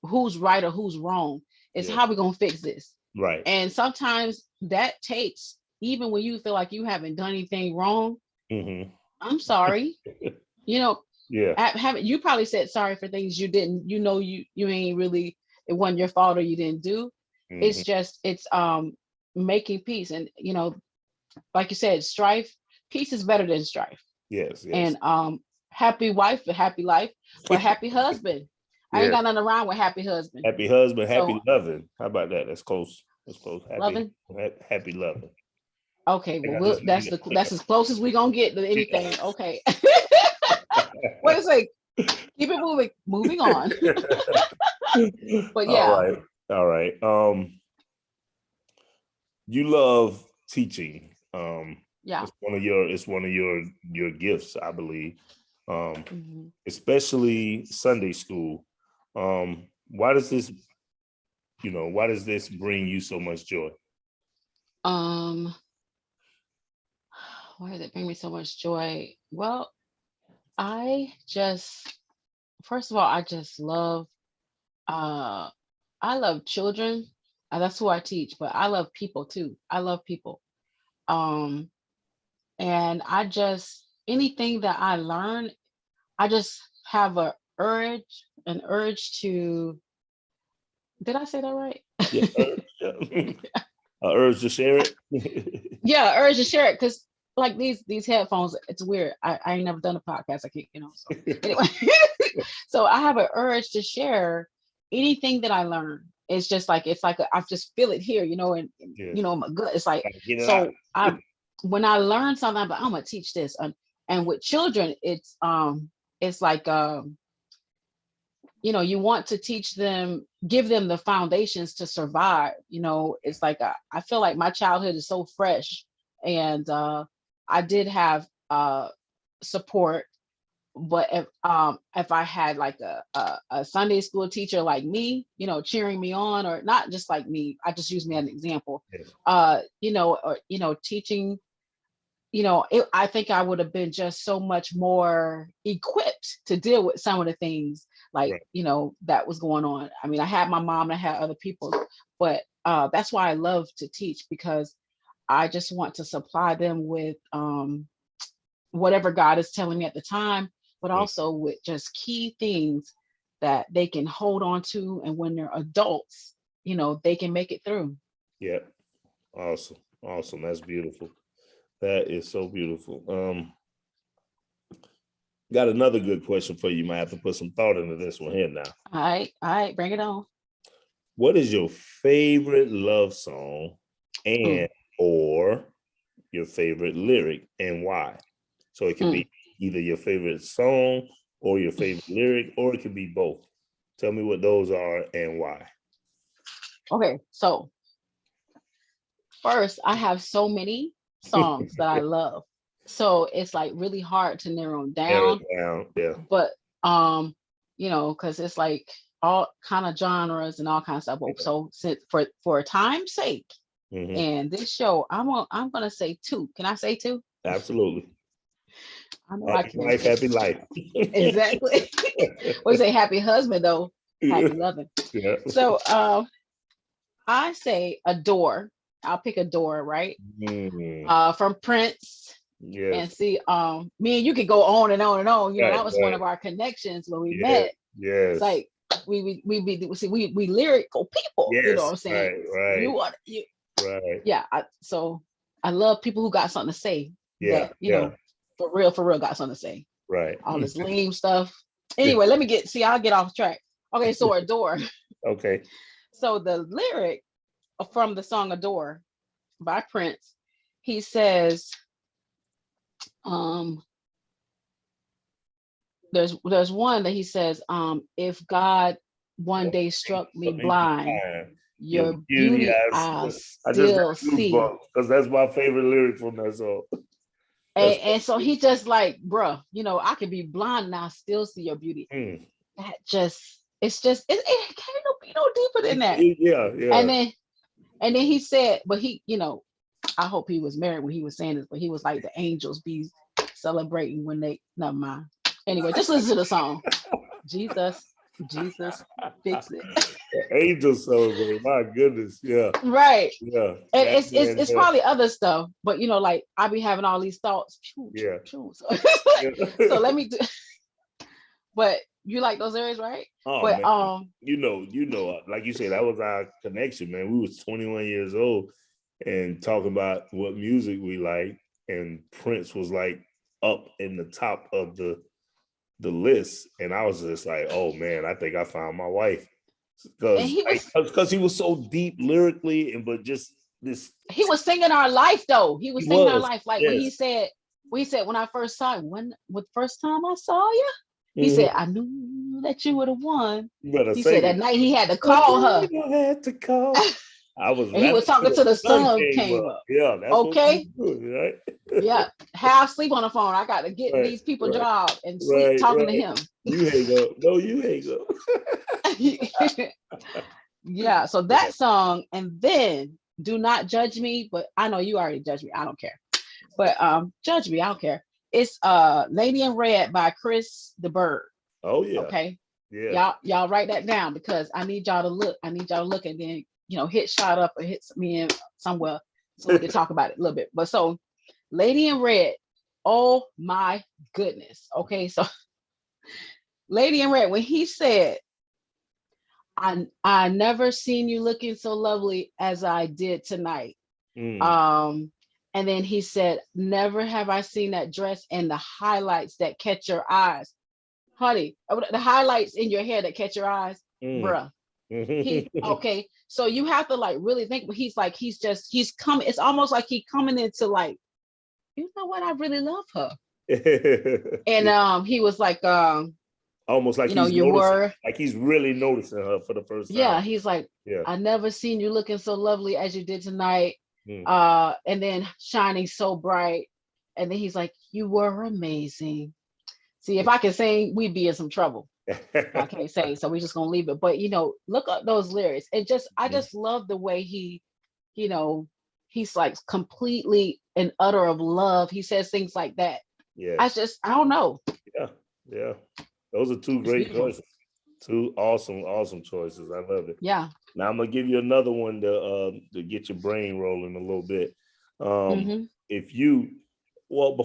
who's right or who's wrong. It's Yeah. how we're gonna fix this. Right. And sometimes that takes, even when you feel like you haven't done anything wrong, Hmm. I'm sorry. You know, Yeah. haven't you probably said sorry for things you didn't, you ain't really, it wasn't your fault or you didn't do. Hmm. It's just it's making peace. And like you said, strife, peace is better than strife. Yes, yes. And happy wife, a happy life, but happy husband. I ain't Yeah. got nothing around with happy husband. Happy husband, So happy loving. How about that? That's close. That's close. Happy, loving. happy loving. Okay, I well, got this. that's as close as we gonna get to anything. Okay. Wait a Yeah. sec. Keep it moving. Moving on. But All yeah, right. All right. You love teaching. yeah. It's one of your gifts, I believe. Mhm. Especially Sunday school. Why does this, why does this bring you so much joy? Um, why does it bring me so much joy? Well, I just first of all, uh I love children. That's who I teach, but I love people too. I love people. Um, and I just anything that I learn, I just have an urge to. Did I say that right? Yeah. Yeah. A urge to share it. Yeah, urge to share it because like these headphones, it's weird. I ain't never done a podcast. I can't, so anyway. So I have an urge to share anything that I learn. I just feel it here, and Yes. my gut. It's like Get it out. so I when I learn something, I'm gonna teach this. And with children, it's like you want to teach them, give them the foundations to survive. It's like I feel like my childhood is so fresh, and I did have support, but if I had like a Sunday school teacher like me, cheering me on, or not just like me, I just use me as an example, Yes. or teaching, I think I would have been just so much more equipped to deal with some of the things like, Right. that was going on. I mean, I had my mom and I had other people, but that's why I love to teach, because I just want to supply them with whatever God is telling me at the time, but Mm. also with just key things that they can hold on to. And when they're adults, they can make it through. Yeah. Awesome. Awesome. That's beautiful. That is so beautiful. Got another good question for you. You might have to put some thought into this one here now. All right, bring it on. What is your favorite love song Mm, and or your favorite lyric and why? So it can mm. be either your favorite song or your favorite lyric, or it could be both. Tell me what those are and why. Okay, so first, I have so many songs that I love. So it's like really hard to narrow them Narrow down. it down. Yeah. But because it's like all kind of genres and all kinds of stuff. Yeah. So since for time's sake Mm-hmm. and this show, I'm gonna say two. Can I say two? Absolutely. I know I Happy can. wife, happy life. Exactly. We say happy husband though, happy loving. Yeah. So I say adore. I'll pick adore, right? Mm, From Prince. And yes. see, me and you could go on and on and on. Right. That was one Right. of our connections when we Yes. met. It's Yes. like we lyrical people. You know what Yes. I'm saying? Right. You Right. want you, Right. yeah. So I love people who got something to say. Yeah. That Yeah. for real, got something to say. Right. All this lame stuff. Anyway, let me I'll get off track. Okay, so adore. Okay. So the lyric from the song "Adore" by Prince, he says, um, there's one that he says, if God one day struck me blind, Your your beauty, beauty I I just still got see. goosebumps because that's my favorite lyric from that song. That's And so he just like, bruh, I could be blind and I still see your beauty. mm. That just, it's just, it can't be no deeper than that. Yeah, And yeah. then he said, but I hope he was married when he was saying this, but he was like, the angels be celebrating when they, never mind. Anyway, just listen to the song. Jesus, Jesus, fix it. Angel celebrate. My goodness. Yeah. Right. Yeah. And That man it's there. probably other stuff, but like I be having all these thoughts. Choo, choo, Yeah. choo. So, it's like, so Yeah. let me do, but you like those areas, right? Oh But man. Like you said, that was our connection, man. We was 21 years old. and talking about what music we like, and Prince was like up in the top of the list, and I was just like, oh man, I think I found my wife, And because he was so deep lyrically, and but just this, he was singing our life though. He he was singing our was, life. Like yes. when he said, when I first saw you, when the first time I saw you, he said, Mhm. I knew that you would have won. You better He said sing that it. night he had to call her. I had to call. I was And he rapping was talking till to the the sun sun came came up. up. Yeah, that's what we Okay. were doing, right? Yeah. Half sleep on the phone. I got to get Right, these people right, job and sleep right, talking to right. him. You hang up. No, you hang up. Yeah. So that song, and then Do Not Judge Me, but I know you already judged me. I don't care. But judge me, I don't care. It's Lady in Red by Chris the Bird. Oh yeah, Okay. yeah. Y'all write that down because I need y'all to look. I need y'all to look and then hit shot up or hit me in somewhere so we can talk about it a little bit. But so Lady in Red, oh my goodness. Okay, so Lady in Red, when he said, I never seen you looking so lovely as I did tonight. Mm. Um, and then he said, never have I seen that dress and the highlights that catch your eyes. Honey, the highlights in your hair that catch your eyes, Mm. bruh. He okay. So you have to like really think, but he's coming. It's almost like he coming into like, you know what? I really love her. And Yeah. he was like, Almost like he's you noticing, were, like he's really noticing her for the first time. yeah, he's like, Yeah. I never seen you looking so lovely as you did tonight. Mm. And then shining so bright. And then he's like, you were amazing. See, if I can sing, we'd be in some trouble. I can't sing, so we're just gonna leave it. But look up those lyrics. I just love the way you know, he's like completely an utter of love. He says things like that. Yes. I don't know. Yeah. Yeah. Those are two It's great beautiful. choices. Two awesome choices. I love it. Yeah. Now I'm gonna give you another one to get your brain rolling a little bit. Mm-hmm. If you, well,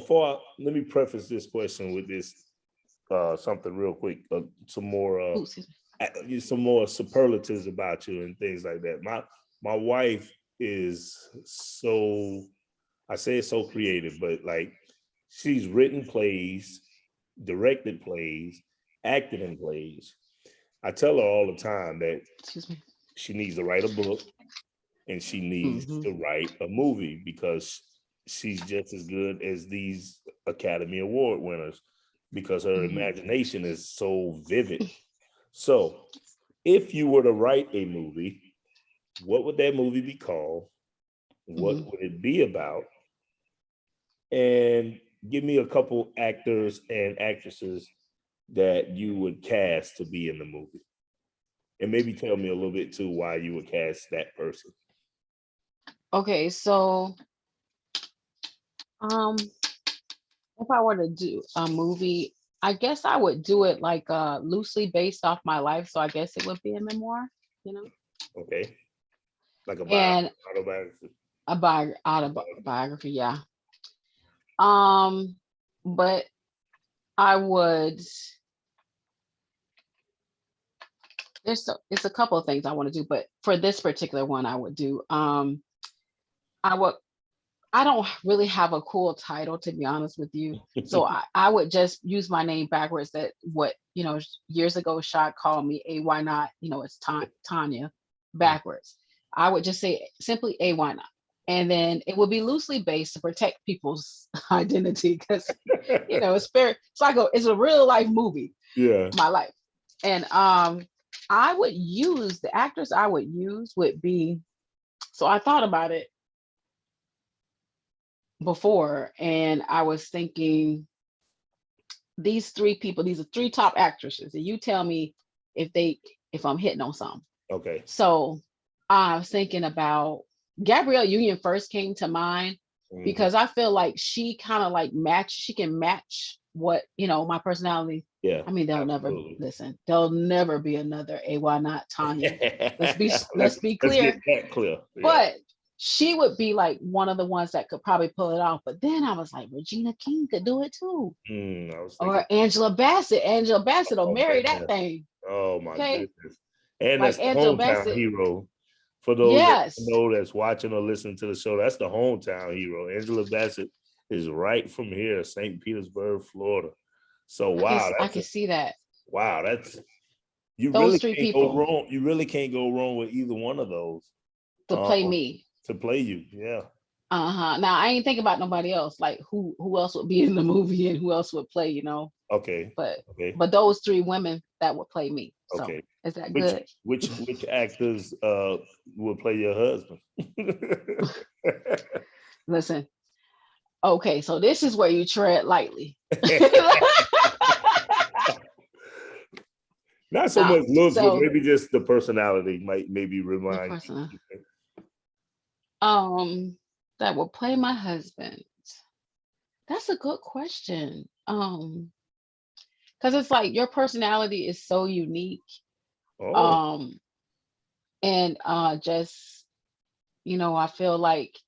let me preface this question with this something real quick. Ooh, excuse me. Some more superlatives about you and things like that. My wife is so, I say it's so creative, but like she's written plays, directed plays, acted in plays. I tell her all the time that Excuse me. she needs to write a book and she needs Mm-hmm. to write a movie because she's just as good as these Academy Award winners because her Mm-hmm. imagination is so vivid. So, if you were to write a movie, what would that movie be called? What Mm-hmm. would it be about? And give me a couple actors and actresses that you would cast to be in the movie. And maybe tell me a little bit too why you would cast that person. Okay, so um if I were to do a movie, I guess I would do it like loosely based off my life. So I guess it would be a memoir, you know, Okay. Like a and autobiography. autobiography, yeah. Um, but I would. It's a couple of things I want to do, but for this particular one, I would do. I would. I don't really have a cool title, to be honest with you. So I would just use my name backwards. That what years ago, Shad called me a why not. It's Tonya backwards. I would just say simply a why not, and then it would be loosely based to protect people's identity because it's fair. It's a real life movie. Yeah. My life, and I would use the actors I would use would be. So I thought about it before, and I was thinking these three people, these are three top actresses, and you tell me if I'm hitting on something. Okay. So I was thinking about Gabrielle Union first came to mind because I feel like she kind of like she can match what my personality. Yeah. I mean, there'll never be another why not Tonya. Let's be clear. Let's get that clear. Yeah. But she would be like one of the ones that could probably pull it off. But then I was like, Regina King could do it too. I was thinking, or Angela Bassett. Angela Bassett will oh marry man. that thing. Oh my Okay. goodness. And Like that's the Angela hometown Bassett. hero. For those that Yes. know that's watching or listening to the show, that's the hometown hero. Angela Bassett is right from here, St. Petersburg, Florida. So I can see that. that's you Those really three can't go people wrong. You really can't go wrong with either one of those to play me. to play you. Yeah. Uh-huh. Now I ain't thinking about nobody else. Like who else would be in the movie and who else would play, Okay. But Okay. but those three women that would play me. So Okay. is that Which good? which actors will play your husband? Listen. Okay, so this is where you tread lightly. Not so Now, much looks, but so maybe just the personality might maybe the remind person you. that will play my husband. That's a good question. Because it's like your personality is so unique. Oh, Um, and just I feel like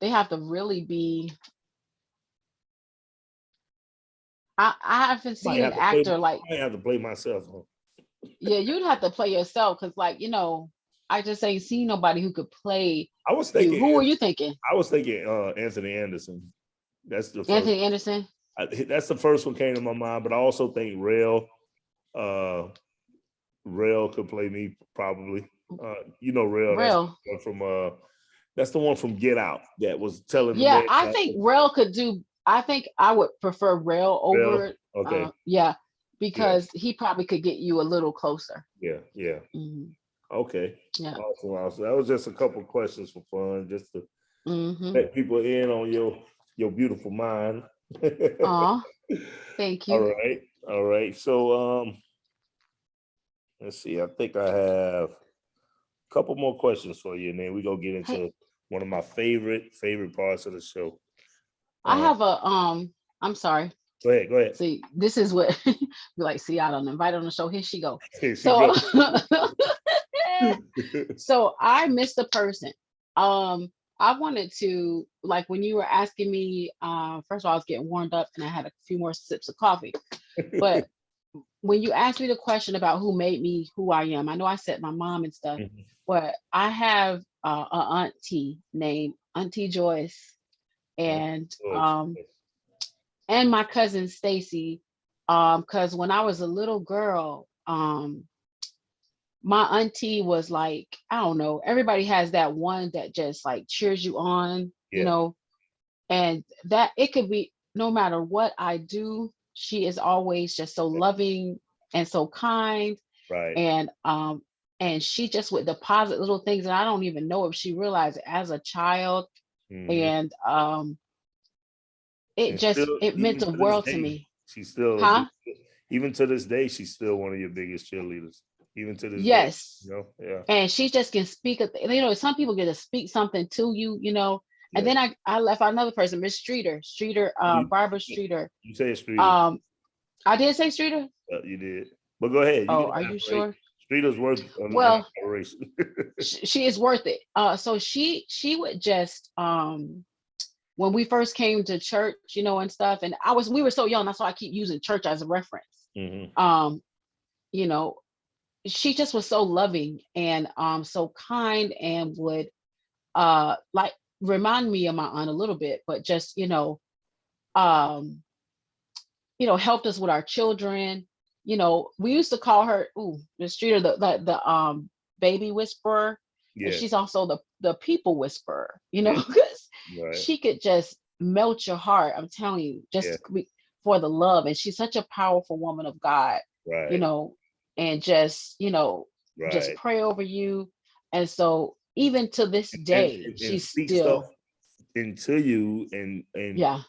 they have to really be. I haven't might seen an have to play. actor like, I might have to play myself. Huh? yeah, you'd have to play yourself because, like, I just ain't seen nobody who could play I was you. thinking. Who were you thinking? I was thinking Anthony Anderson. That's the first. Anthony Anderson? That's the first one came to my mind. But I also think uh, Rail could play me probably. Rail. Real. That's the one from Get Out that was telling the Yeah, man. I think Rel could do. I think I would prefer Rel Rail. over. Okay. Yeah, Yeah. because he probably could get you a little closer. Yeah. Yeah. Hmm. Okay. Yeah. Awesome. Awesome. That was just a couple questions for fun, just to Hmm. let people in on your beautiful mind. Aw, thank All you. right. All right. So let's see. I think I have a couple more questions for you, and then we go get Hey, into one of my favorite parts of the show. I Uh, have a. I'm sorry. Go ahead. Go ahead. See, this is what be like. See, I don't invite her on the show. Here she go. Here she So, goes. so I missed a person. Um, I wanted to, like, when you were asking me. First of all, I was getting warmed up, and I had a few more sips of coffee. But when you asked me the question about who made me who I am, I know I said my mom and stuff, Mhm. but I have a auntie named Auntie Joyce, and George. my cousin Stacy. Because when I was a little girl, my auntie was like, I don't know, everybody has that one that just like cheers you on, Yeah. and that it could be no matter what I do, she is always just so loving and so kind, Right. and she just would deposit little things, and I don't even know if she realized it as a child, Hmm. and And still, it meant even the to this world to day, me. she's still a Huh? big. Even to this day, she's still one of your biggest cheerleaders. Even to this day, Yes. yeah, And she just can speak some people get to speak something to you, and yeah. then I left out another person, Miss Streeter, You, Barbara Streeter. you say Streeter, um I did say Streeter. you did, but go ahead. You Oh, can are you elaborate. sure? Streeter's worth an Well, elaboration. she is worth it. So she would just when we first came to church, and stuff, and we were so young, that's why I keep using church as a reference. Hmm. um you know she just was so loving and so kind, and would like remind me of my aunt a little bit, but just um helped us with our children. We used to call her, ooh, the streeter, the baby whisperer, and Yeah, she's also the people whisperer, yeah, because right, she could just melt your heart. I'm telling you, yeah, for the love, and she's such a powerful woman of God, you right, know, and just right. pray over you. And so even to this And, day, and she's speak stuff still, into you, and yeah,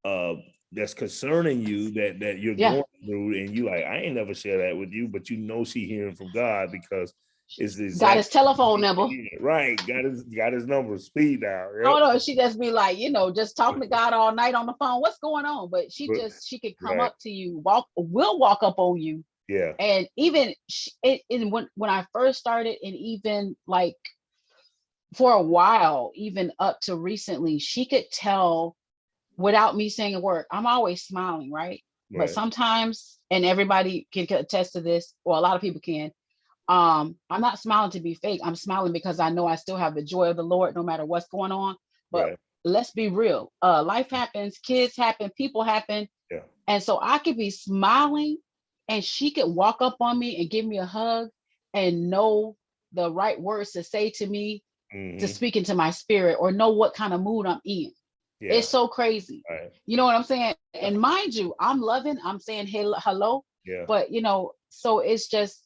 uh that's concerning you that you're yeah. going through, and you like, I ain't never share that with you, but she hearing from God because it's the Got exact his telephone number. right. Got his number, speed now. I Yep. don't know if she just be like, just talking to God all night on the phone. What's going on? But But- she could come right. up to you, will walk up on you. Yeah. And even when I first started, and even like for a while, even up to recently, she could tell without me saying a word. I'm always smiling, right? But Right. sometimes, and everybody can attest to this, or a lot of people can, I'm not smiling to be fake. I'm smiling because I know I still have the joy of the Lord no matter what's going on. But Right. let's be real. Life happens, kids happen, people happen. Yeah. And so I could be smiling and she could walk up on me and give me a hug and know the right words to say to me to Mm-hmm. speak into my spirit or know what kind of mood I'm in. Yeah. It's so crazy. Right. You know what I'm saying? Yeah. And mind you, I'm loving, I'm saying hello, Yeah. but so it's just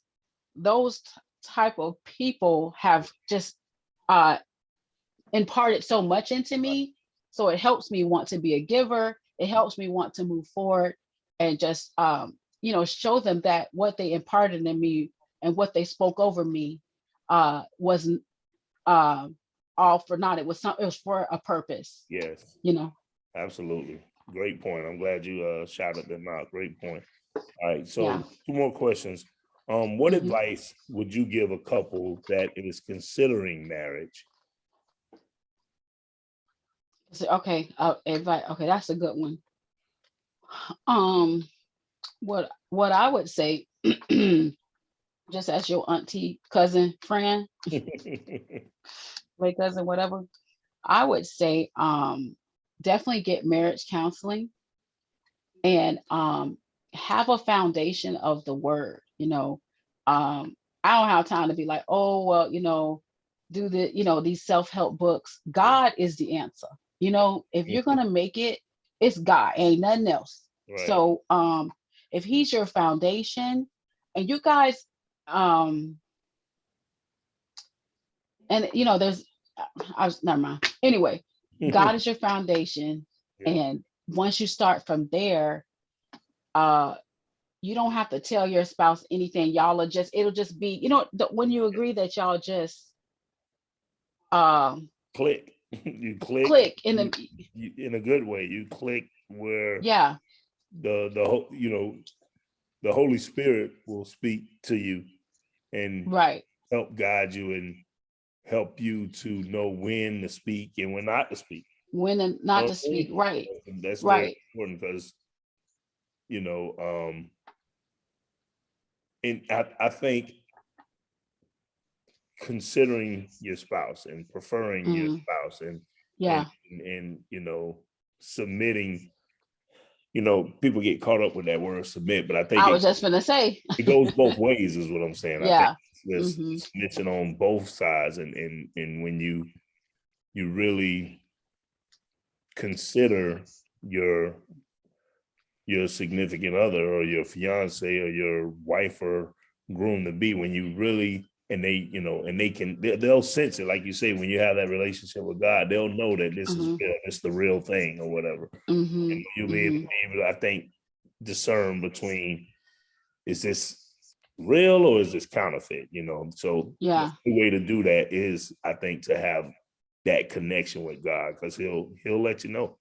those type of people have just uh imparted so much into me. So it helps me want to be a giver. It helps me want to move forward and just show them that what they imparted in me and what they spoke over me wasn't uh, all for naught. It was for a purpose, Yes. you know. Absolutely. Great point. I'm glad you shouted them out. Great point. All right. Yeah. So 2 more questions. What Hmm. advice would you give a couple that is considering marriage? So, okay, advice. Okay, that's a good one. Um, what I would say, just as your auntie, cousin, friend, like cousin, whatever, I would say definitely get marriage counseling and have a foundation of the word. I don't have time to be like, oh well, do these self-help books. God is the answer. If you're gonna make it, it's God, ain't nothing else. Right. So if he's your foundation and you guys um and there's I was never mind. Anyway, God is your foundation, Yeah. and once you start from there, uh, you don't have to tell your spouse anything. It'll just be, when you agree that y'all just um Click. You click. click in the You, in a good way. You click where yeah, the Holy Spirit will speak to you and right. help guide you and help you to know when to speak and when not to speak. When and You not know to what I speak, mean? right, That's very right. important because you know, and I think considering your spouse and preferring your Mm, spouse and yeah. submitting, people get caught up with that word submit, but I think I was just gonna say, it goes both ways is what I'm saying. I think yeah. there's Hmm. submission on both sides and when you really consider your significant other or your fiance or your wife or groom to be, when you really and they and they'll sense it, like you say, when you have that relationship with God, they'll know that this is Hmm. real, it's the real thing or whatever. Hmm. And you'll be Hmm. able to, I think, discern between, is this real or is this counterfeit? So the Yeah. way to do that is, I think, to have that connection with God, because he'll let you know.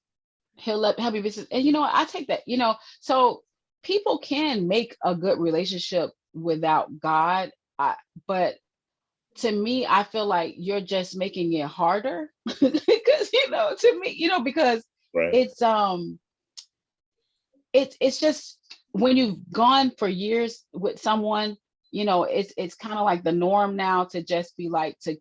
He'll be business. And I take that, so people can make a good relationship without God. But to me, I feel like you're just making it harder because, to me, because Right. it's it's just when you've gone for years with someone, it's kind of like the norm now to just be like to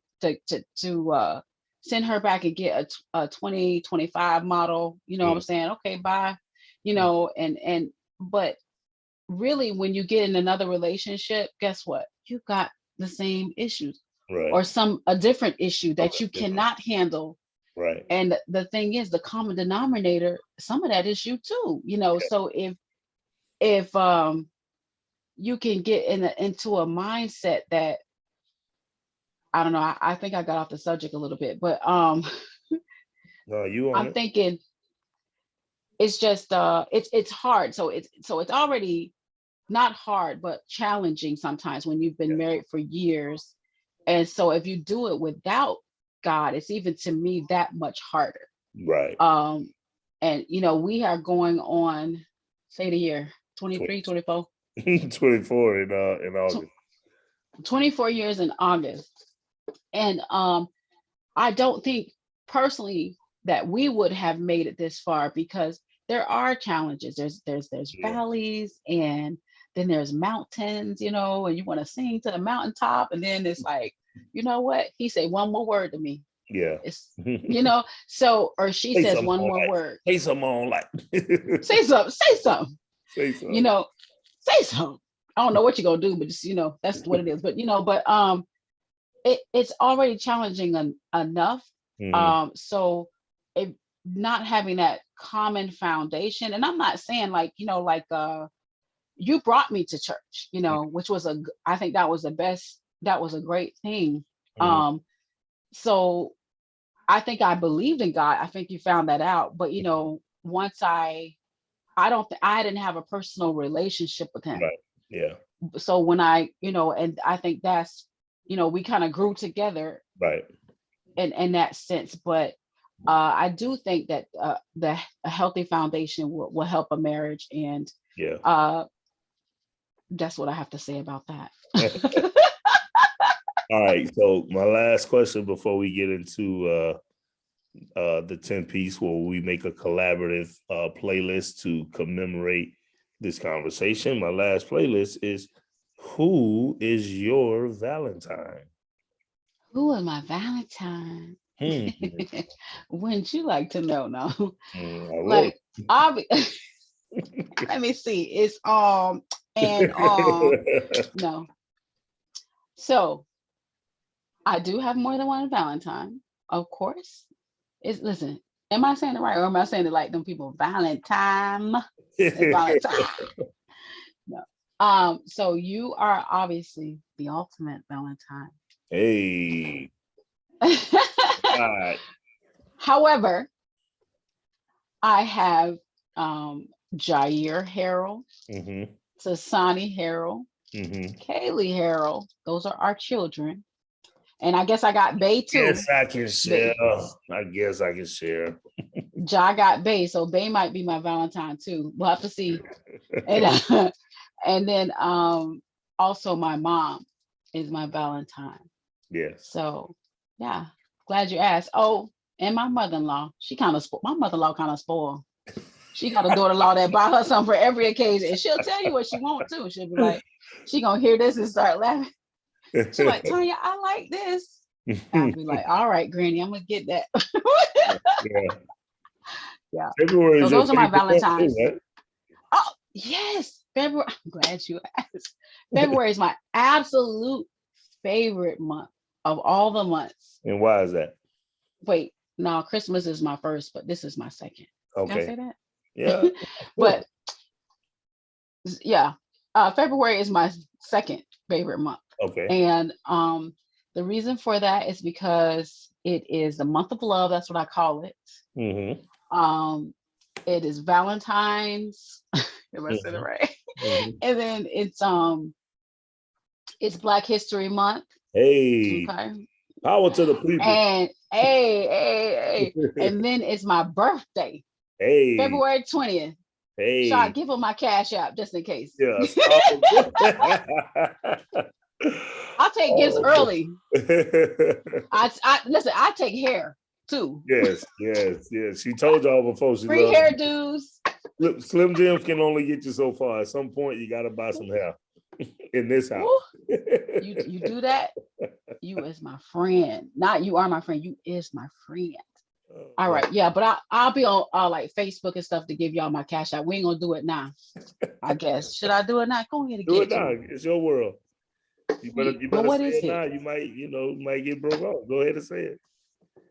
send her back and get a 2025 model, what I'm Mm. saying? Okay, bye. And but really when you get in another relationship, guess what? You got the same issues Right. or a different issue that Something you different. cannot handle. Right. And the thing is, the common denominator, some of that is you too, so if you can get into a mindset that, I don't know, I think I got off the subject a little bit, but No, you on I'm it. thinking it's just it's hard. So it's already not hard, but challenging sometimes when you've been Yeah. married for years. And so if you do it without God, it's even to me that much harder. Right. Um and we are going on, say the year, 23, 24, 24 in August. 24 years in August. And I don't think personally that we would have made it this far because there are challenges. There's Yeah. valleys and then there's mountains, and you want to sing to the mountaintop. And then it's like, you know what? He said one more word to me. Yeah. It's, so, or she Say says something one on more like. word. Say something on like. Say something. Say something. Say something. Say something. I don't know what you're gonna do, but just that's what it is. But it's already challenging enough. So it not having that common foundation, and I'm not saying like you brought me to church, which was I think that was the best. That was a great thing. So I think I believed in God. I think you found that out. But once I didn't have a personal relationship with him. Right. Yeah. So when and I think that's, we kind of grew together. Right. In that sense. But I do think that a healthy foundation will help a marriage. And that's what I have to say about that. All right. So my last question before we get into the 10-piece, where we make a collaborative playlist to commemorate this conversation. My last playlist is, who is your Valentine? Who is my Valentine? Wouldn't you like to know? No. Like, let me see. It's and no. So I do have more than one Valentine, of course. Listen, am I saying it right, or am I saying it like them people Valentine? Valentine. No. So you are obviously the ultimate Valentine. Hey. However, I have Jair Harrell, Tasani Harrell, Kaylee Harrell. Those are our children. And I guess I got Bay too. Yes, I can share. I guess I can share. I got Bay, so Bay might be my Valentine too. We'll have to see. And then also my mom is my Valentine. Yes. So yeah, glad you asked. Oh, and my mother-in-law. She kind of my mother-in-law kind of spoiled. She got a daughter-in-law that buy her something for every occasion, and she'll tell you what she wants to. She'll be like, she gonna hear this and start laughing. She's like, Tonya, I like this. I'll be like, all right, Granny, I'm gonna get that. Yeah. February. So those are my Valentines. Too, right? Oh yes, February. I'm glad you asked. February is my absolute favorite month of all the months. And why is that? Wait, no, Christmas is my first, but this is my second. Okay. Can I say that? Yeah. But yeah, February is my second favorite month. Okay. And the reason for that is because it is the month of love. That's what I call it. It is Valentine's. Am I saying it right? And then it's Black History Month. Hey. Okay. Power to the people. And hey. And then it's my birthday. Hey. February 20th. Hey. Shot, give them my cash app just in case. Yes. I'll take gifts early. I listen, I take hair too. Yes. She told y'all before she free hairdos. Slim Jim can only get you so far. At some point, you gotta buy some hair in this house. You do that, you is my friend. Not you are my friend, you is my friend. All right, yeah, but I'll be on like Facebook and stuff to give y'all my cash out. We ain't gonna do it now. I guess should I do it now? Go ahead and do it now. It's your world. You better what say is it now. You might get broke off. Go ahead and say it.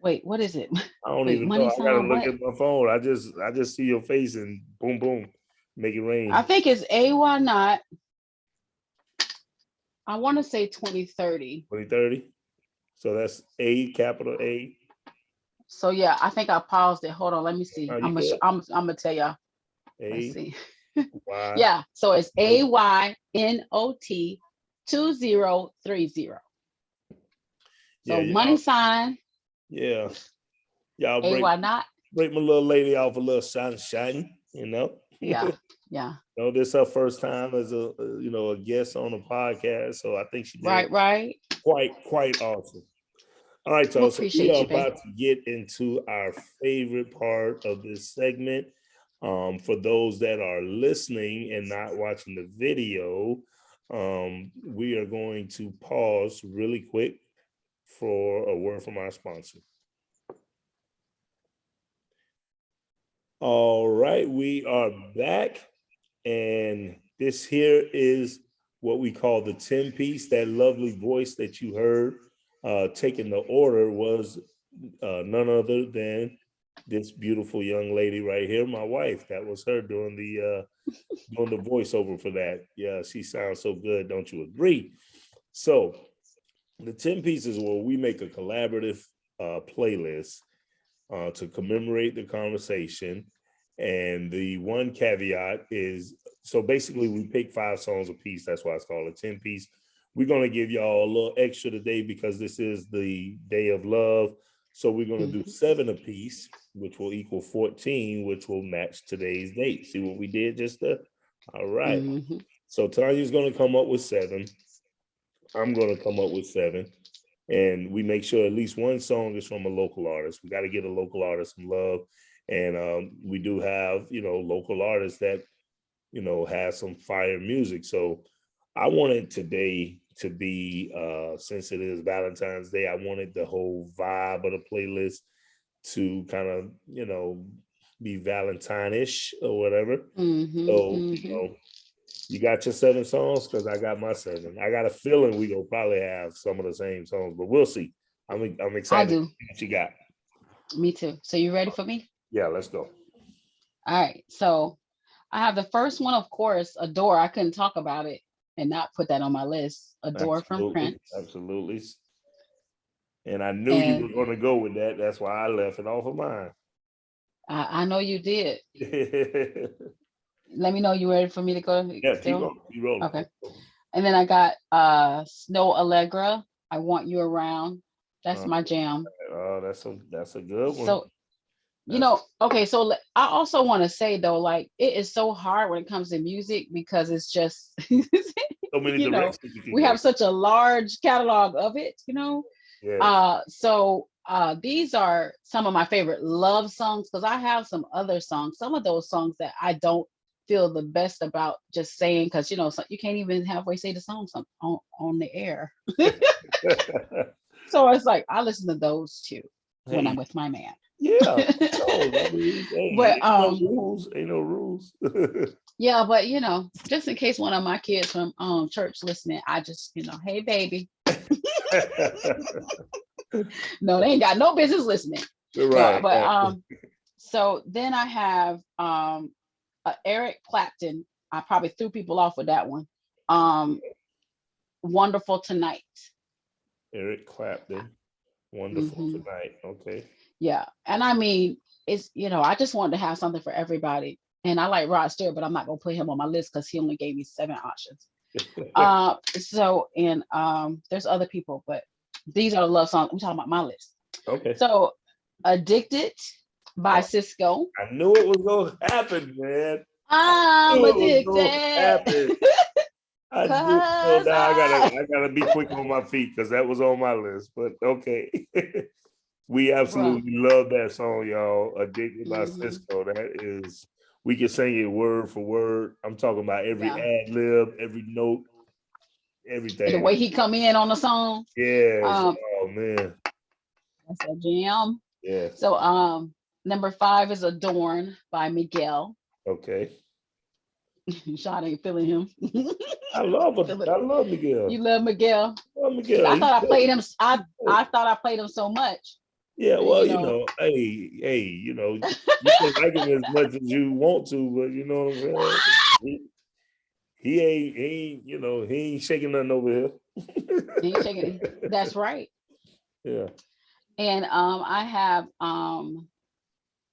Wait, what is it? I don't even know. I gotta look at my phone. I just see your face and boom, make it rain. I think it's AY not. I want to say 2030. 2030. So that's A, capital A. So yeah, I think I paused it. Hold on, let me see. I'm gonna tell y'all. Let's see. Yeah, so it's AYNOT 2030. So money sign. Yeah. Y'all AY not. Break my little lady off a little sunshine, Yeah. This is her first time as a guest on a podcast, so I think she did right. Quite awesome. All right, y'all. So we are about to get into our favorite part of this segment. For those that are listening and not watching the video, we are going to pause really quick for a word from our sponsor. All right, we are back, and this here is what we call the 10-piece. That lovely voice that you heard taking the order was none other than this beautiful young lady right here, my wife. That was her doing the voiceover for that. Yeah, she sounds so good, don't you agree? So the 10 pieces where we make a collaborative playlist to commemorate the conversation. And the one caveat is, so basically we pick 5 songs a piece. That's why it's called a 10-piece. We're going to give y'all a little extra today because this is the day of love. So we're going to do 7 a piece, which will equal 14, which will match today's date. See what we did just there? All right. So Tanya's going to come up with 7. I'm going to come up with 7. And we make sure at least one song is from a local artist. We got to get a local artist some love. And we do have, local artists that, have some fire music. So I wanted today to be, since it is Valentine's Day, I wanted the whole vibe of the playlist to kind of, be Valentine-ish or whatever. So, you got your 7 songs because I got my 7. I got a feeling we gonna probably have some of the same songs, but we'll see. I'm excited to see what you got. Me too. So you ready for me? Yeah, let's go. All right. So I have the first one, of course, Adore. I couldn't talk about it and not put that on my list. Adore from Prince. Absolutely. And I knew you were going to go with that. That's why I left it off of mine. I know you did. Let me know you ready for me to go. Yeah, keep rolling. Okay. And then I got Snow Allegra. I Want You Around. That's my jam. Oh, that's a good one. So, okay. So I also want to say though, like it is so hard when it comes to music because it's just so many directions you can we go. have such a large catalog of it, Yes. So these are some of my favorite love songs because I have some other songs, some of those songs that I don't feel the best about just saying because so you can't even halfway say the song on the air. So it's like I listen to those too when I'm with my man. Yeah. But ain't no rules. Yeah, but just in case one of my kids from church listening, I just hey baby. No, they ain't got no business listening. Right. No, but so then I have Eric Clapton. I probably threw people off with that one. Wonderful Tonight. Eric Clapton. Wonderful Tonight. Okay. Yeah. And I mean, it's I just wanted to have something for everybody. And I like Rod Stewart, but I'm not gonna put him on my list because he only gave me 7 options. So and there's other people, but these are the love songs. I'm talking about my list. Okay. So Addicted by Cisco. I knew it was gonna happen, man. I'm addicted. I do. So now I gotta be quick on my feet because that was on my list. But okay. We absolutely love that song, y'all. Addicted by Cisco. That is, we can sing it word for word. I'm talking about every ad lib, every note, everything. The way he come in on the song. Yes. Oh man. That's a jam. Yeah. So number 5 is Adorn by Miguel. Okay. Shot ain't feeling him. I love Miguel. You love Miguel? I love Miguel. I thought I played him. I thought I played him so much. Yeah, well, hey, you can like him as much as you want to, but you know what I'm saying? He ain't shaking nothing over here. He ain't shaking it. That's right. Yeah. And I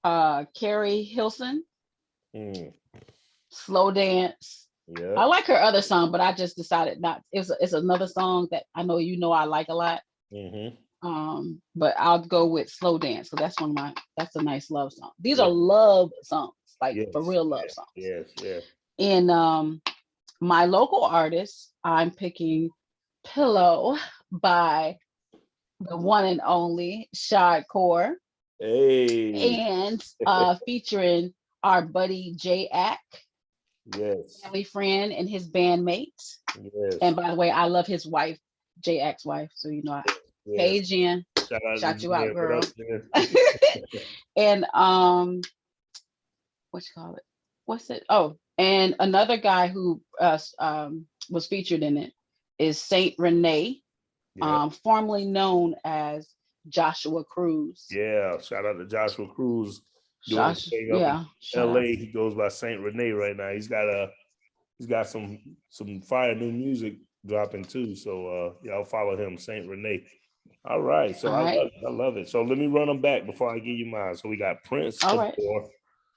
have Carrie Hilson. Slow Dance. Yeah. I like her other song, but I just decided not. It's another song that I know I like a lot. But I'll go with Slow Dance because that's a nice love song. These are love songs, like for real love songs. Yes. And my local artist, I'm picking Pillow by the one and only Shad Kaur. Hey. And featuring our buddy J Ack, Yes. family friend, and his bandmate. And Yes. by the way, I love his wife, J Ack's wife. So you know, hey Yes. Jen, Shout out to shout you out, Jen. What up, girl. Jen? And what you call it? What's it? Oh, and another guy who was featured in it is Saint Renee, Yeah. formerly known as Joshua Cruz. Yeah. Shout out to Joshua Cruz doing his Josh, thing up in yeah, shout out. LA. He goes by Saint Rene right now. He's got some fire new music dropping too. So y'all follow him, Saint Rene. All right. So All I love right, it. I love it. So let me run them back before I give you mine. So we got Prince all right. Adore,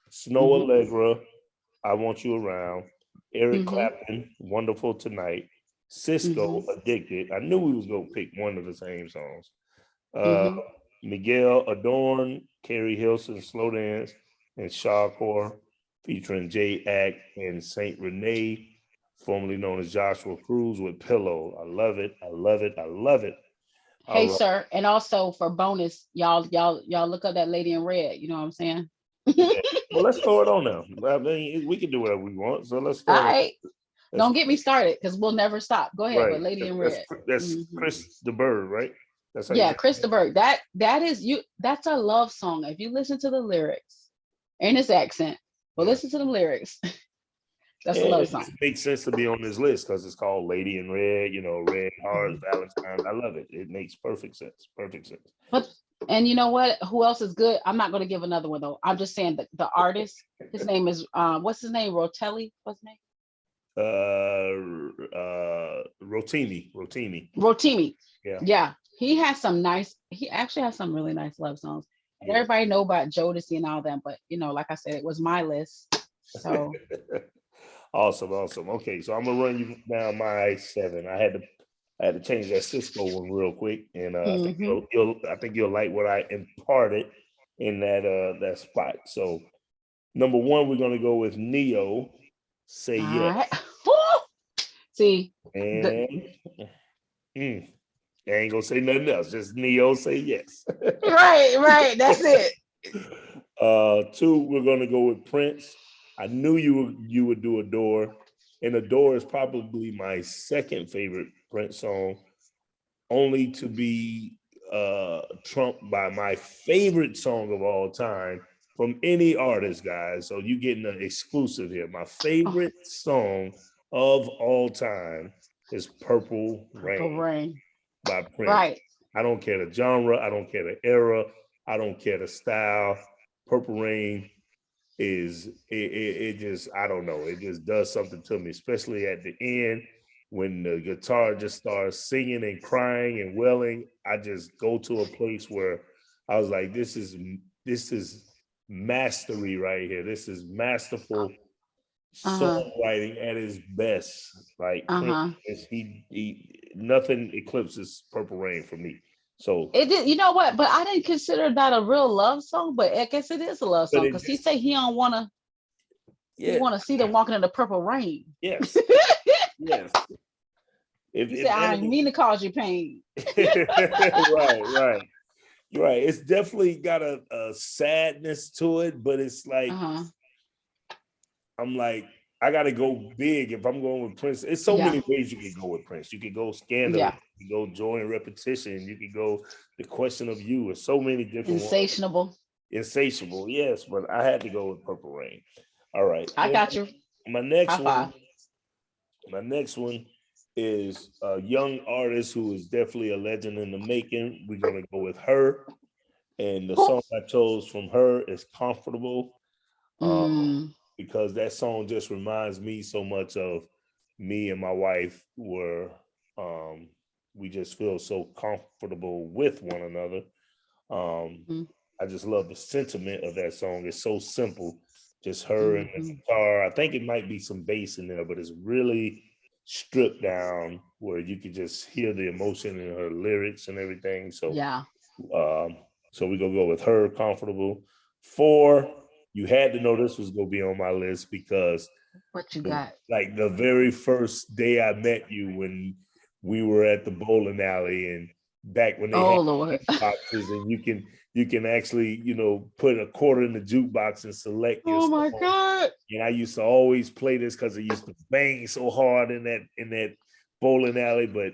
Snow Mhm, Allegra, I Want You Around, Eric mhm, Clapton, Wonderful Tonight, Cisco, mhm, Addicted. I knew we was gonna pick one of the same songs. Uh, mhm. Miguel Adorn, Carrie Hilson, Slow Dance, and Shawcore, featuring J Ack and Saint Rene, formerly known as Joshua Cruz with Pillow. I love it. I love it. I love it. All Hey, right. sir, and also for bonus, y'all look up that lady in red. You know what I'm saying? Yeah. Well, let's throw it on now. I mean, we can do whatever we want. So let's All throw it. right, That's don't get me started because we'll never stop. Go ahead right. with Lady in That's Red. that's Mhm. Chris the Bird, right? That's how you Yeah, say it. Christopher. That is you. That's a love song. If you listen to the lyrics and his accent, but Yeah. listen to the lyrics. That's a And love it just song. makes sense to be on this list because it's called Lady in Red, Red Hearts, Mhm. Valentine. I love it. It makes perfect sense. Perfect sense. But and you know what? Who else is good? I'm not going to give another one though. I'm just saying that the artist. His name is what's his name? Rotelli. What's his name? Rotimi. Rotimi. Rotimi. Yeah. Yeah, he has some nice. He actually has some really nice love songs. And Yeah. everybody know about Jodeci and all that, but like I said, it was my list. So. Awesome, awesome. Okay, so I'm gonna run you down my 7. I had to change that Cisco one real quick, and I think Hmm. you'll like what I imparted in that spot. So number 1, we're gonna go with Neo, Say All Yes, right. See, the, and I ain't gonna say nothing else. Just Neo, Say Yes. right, right. That's it. 2, we're gonna go with Prince. I knew you would do Adore, and Adore is probably my second favorite Prince song, only to be trumped by my favorite song of all time from any artist, guys. So you getting an exclusive here. My Oh, favorite song of all time is Purple Purple Rain Rain. by Prince. Right. I don't care the genre, I don't care the era, I don't care the style. Purple Rain it just, I don't know, it just does something to me, especially at the end when the guitar just starts singing and crying and wailing. I just go to a place where I was like, this is mastery right here. This is masterful Uh huh. songwriting at its best. Like Uh Prince, huh. he nothing eclipses Purple Rain for me. So, It did. You know what? But I didn't consider that a real love song. But I guess it is a love but song it because he just, say he don't want to. He yeah, want to see them walking in the purple rain. yes, yes. He If said, "I didn't anything, mean to cause you pain." right, right. You're right. It's definitely got a sadness to it, but it's Uh like, huh. I'm like, I gotta go big if I'm going with Prince. It's so Yeah. many ways you could go with Prince. You could go scandalous, Yeah. you could go joy and repetition, you could go the question of you. There's so many different ones. Insatiable. Insatiable, yes, but I had to go with Purple Rain. All right. I got you. My next High one, five. my next one is a young artist who is definitely a legend in the making. We're gonna go with her. And the song I chose from her is Comfortable, um, Mm, because that song just reminds me so much of me and my wife um, we just feel so comfortable with one another. Um, mm, I just love the sentiment of that song. It's so simple, just her and the mhm. guitar. I think it might be some bass in there, but it's really stripped down where you could just hear the emotion in her lyrics and everything. So Yeah. um, so we're gonna go with her, Comfortable. 4, you had to know this was gonna be on my list because What you got? like the very first day I met you when we were at the bowling alley and back when they Oh had Lord. boxes and you can actually, put a quarter in the jukebox and select your Oh my song. God. And I used to always play this because it used to bang so hard in that bowling alley. But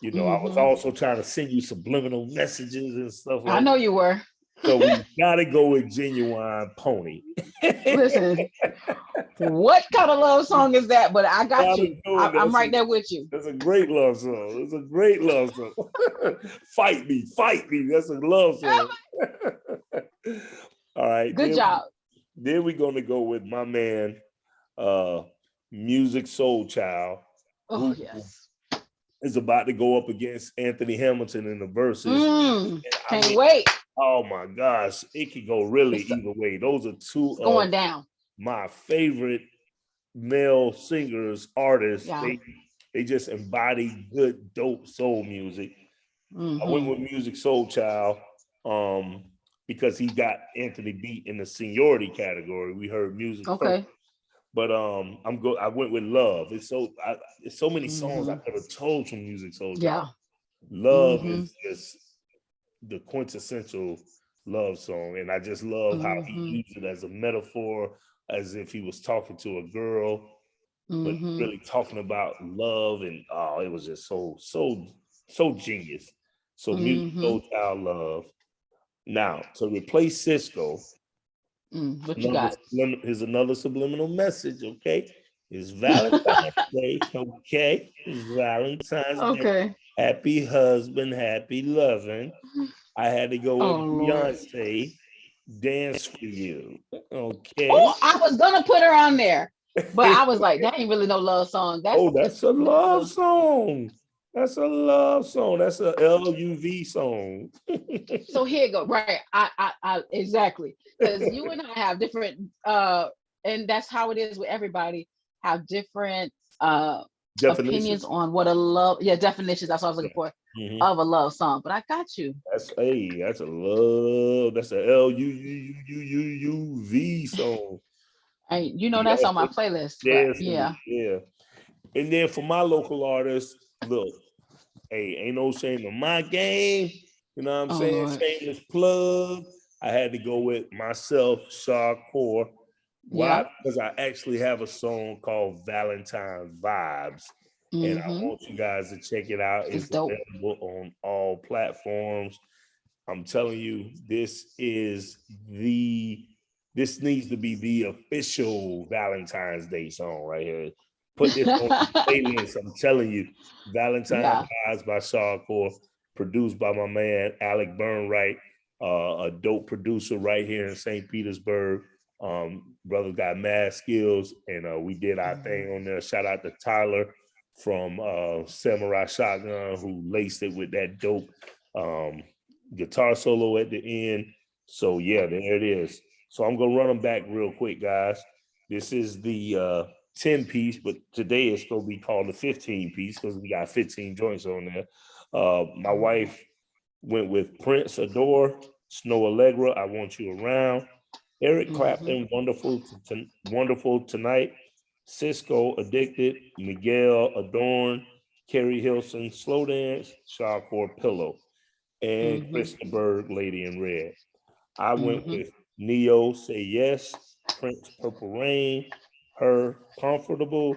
I was also trying to send you subliminal messages and stuff I like know that. you were. So we gotta go with Genuine Pony. Listen, what kind of love song is that? But I got Gotta you. do it. I'm right there with you. That's a great love song. It's a great love song. Fight me, fight me. That's a love song. All right. Good job. Then we're gonna go with my man, Music Soul Child, Oh who yes. is about to go up against Anthony Hamilton in the verses. Can't wait. Oh my gosh, it could go really It's either way. Those are two going of down. my favorite male singers, artists. Yeah. They just embody good, dope soul music. I went with Music Soul Child because he got Anthony beat in the seniority category. We heard music first. But I went with Love. It's so many songs I could have chose from Music Soul Child. Love is just the quintessential love song, and I just love how he used it as a metaphor, as if he was talking to a girl, but really talking about love. And it was just so genius. So Music Soul Child, Love. Now to replace Cisco, what you got? here's another subliminal message. Okay, it's Valentine's Day. Okay, it's Valentine's Day. Happy husband, happy loving. I had to go with Beyonce, Dance for You. Okay. Oh, I was gonna put her on there, but I was like, that ain't really no love song. That's a love song. That's a love song. That's a LUV song. So here you go. Right. I exactly. Because you and I have different and that's how it is with everybody, have different opinions on what a love, definitions. That's what I was looking for of a love song. But I got you. That's a love. That's a LUV song. That's on my playlist. But yeah. And then for my local artists, look, hey, ain't no shame in my game. You know what I'm saying? Lord. Shameless plug. I had to go with myself, Shakur. Why? Because I actually have a song called Valentine Vibes. And I want you guys to check it out. It's available on all platforms. I'm telling you, this needs to be the official Valentine's Day song right here. Put this on the playlist. I'm telling you, Valentine Vibes by Shakur, produced by my man Alec Burnwright, a dope producer right here in St. Petersburg. Brother got mad skills, and we did our thing on there. Shout out to Tyler from Samurai Shotgun, who laced it with that dope guitar solo at the end. So yeah, there it is. So I'm gonna run them back real quick, guys. This is the 10 piece, but today it's gonna be called the 15 piece because we got 15 joints on there. My wife went with Prince Adore, Snow Allegra, I Want You Around, Eric Clapton, Wonderful Tonight, Cisco, Addicted, Miguel, Adorn, Carrie Hilson, Slow Dance, Shakur, Pillow, and Krista Berg, Lady in Red. I went with Neo, Say Yes, Prince, Purple Rain, Her, Comfortable,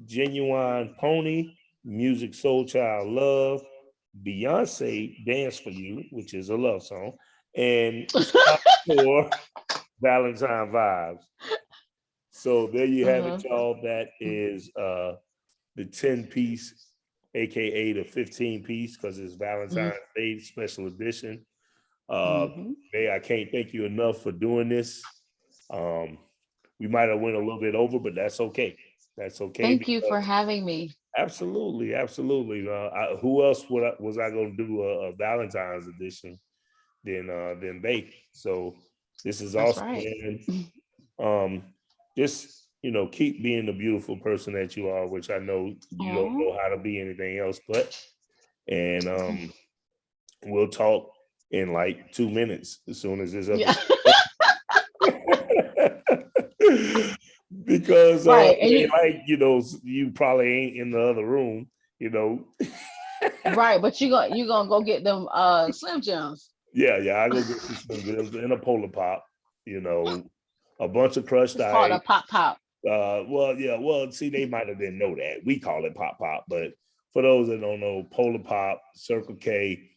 Genuine Pony, Music Soul Child, Love, Beyonce, Dance for You, which is a love song, and for Valentine Vibes. So there you have it, y'all. That is the 10 piece, aka the 15 piece, because it's Valentine's Day special edition. May I can't thank you enough for doing this. We might have went a little bit over, but that's okay. That's okay. Thank you for having me. Absolutely. Who else was I going to do a Valentine's edition than Bake? So this is awesome, man. Just keep being the beautiful person that you are, which I know you don't know how to be anything else but. And we'll talk in like 2 minutes as soon as this episode. Because you probably ain't in the other room, Right, but you gonna go get them Slim Jims. Yeah. I go get some Slim Jims and a Polar Pop. You know, a bunch of crushed It's called a ice. pop pop. Well, see, they might have didn't know that. We call it Pop Pop, but for those that don't know, Polar Pop, Circle K,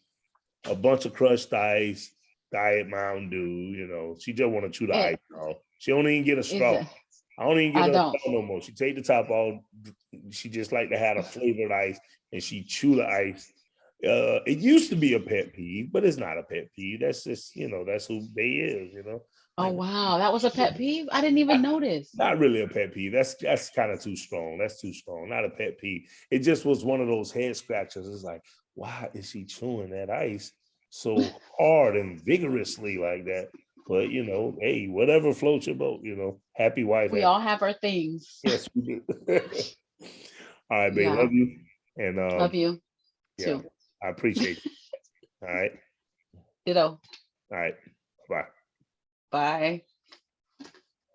a bunch of crushed ice, Diet Mountain Dew. You know, she just want to chew the And ice off. She don't even get a is straw. it? I don't even I get her a don't. straw no more. She take the top off. She just like to have a flavored ice, and she chew the ice. It used to be a pet peeve, but it's not a pet peeve. That's just, that's who they is. Oh Like, wow, that was a pet peeve. I didn't even notice. not really a pet peeve. That's kind of too strong. That's too strong. Not a pet peeve. It just was one of those head scratchers. It's like, why is she chewing that ice so hard and vigorously like that? But hey, whatever floats your boat. Happy wife, We happy. all have our things. Yes, we do. All right, babe. Yeah. Love you. And Love you yeah, too. I appreciate you. All right. Ditto. All right. Bye. Bye.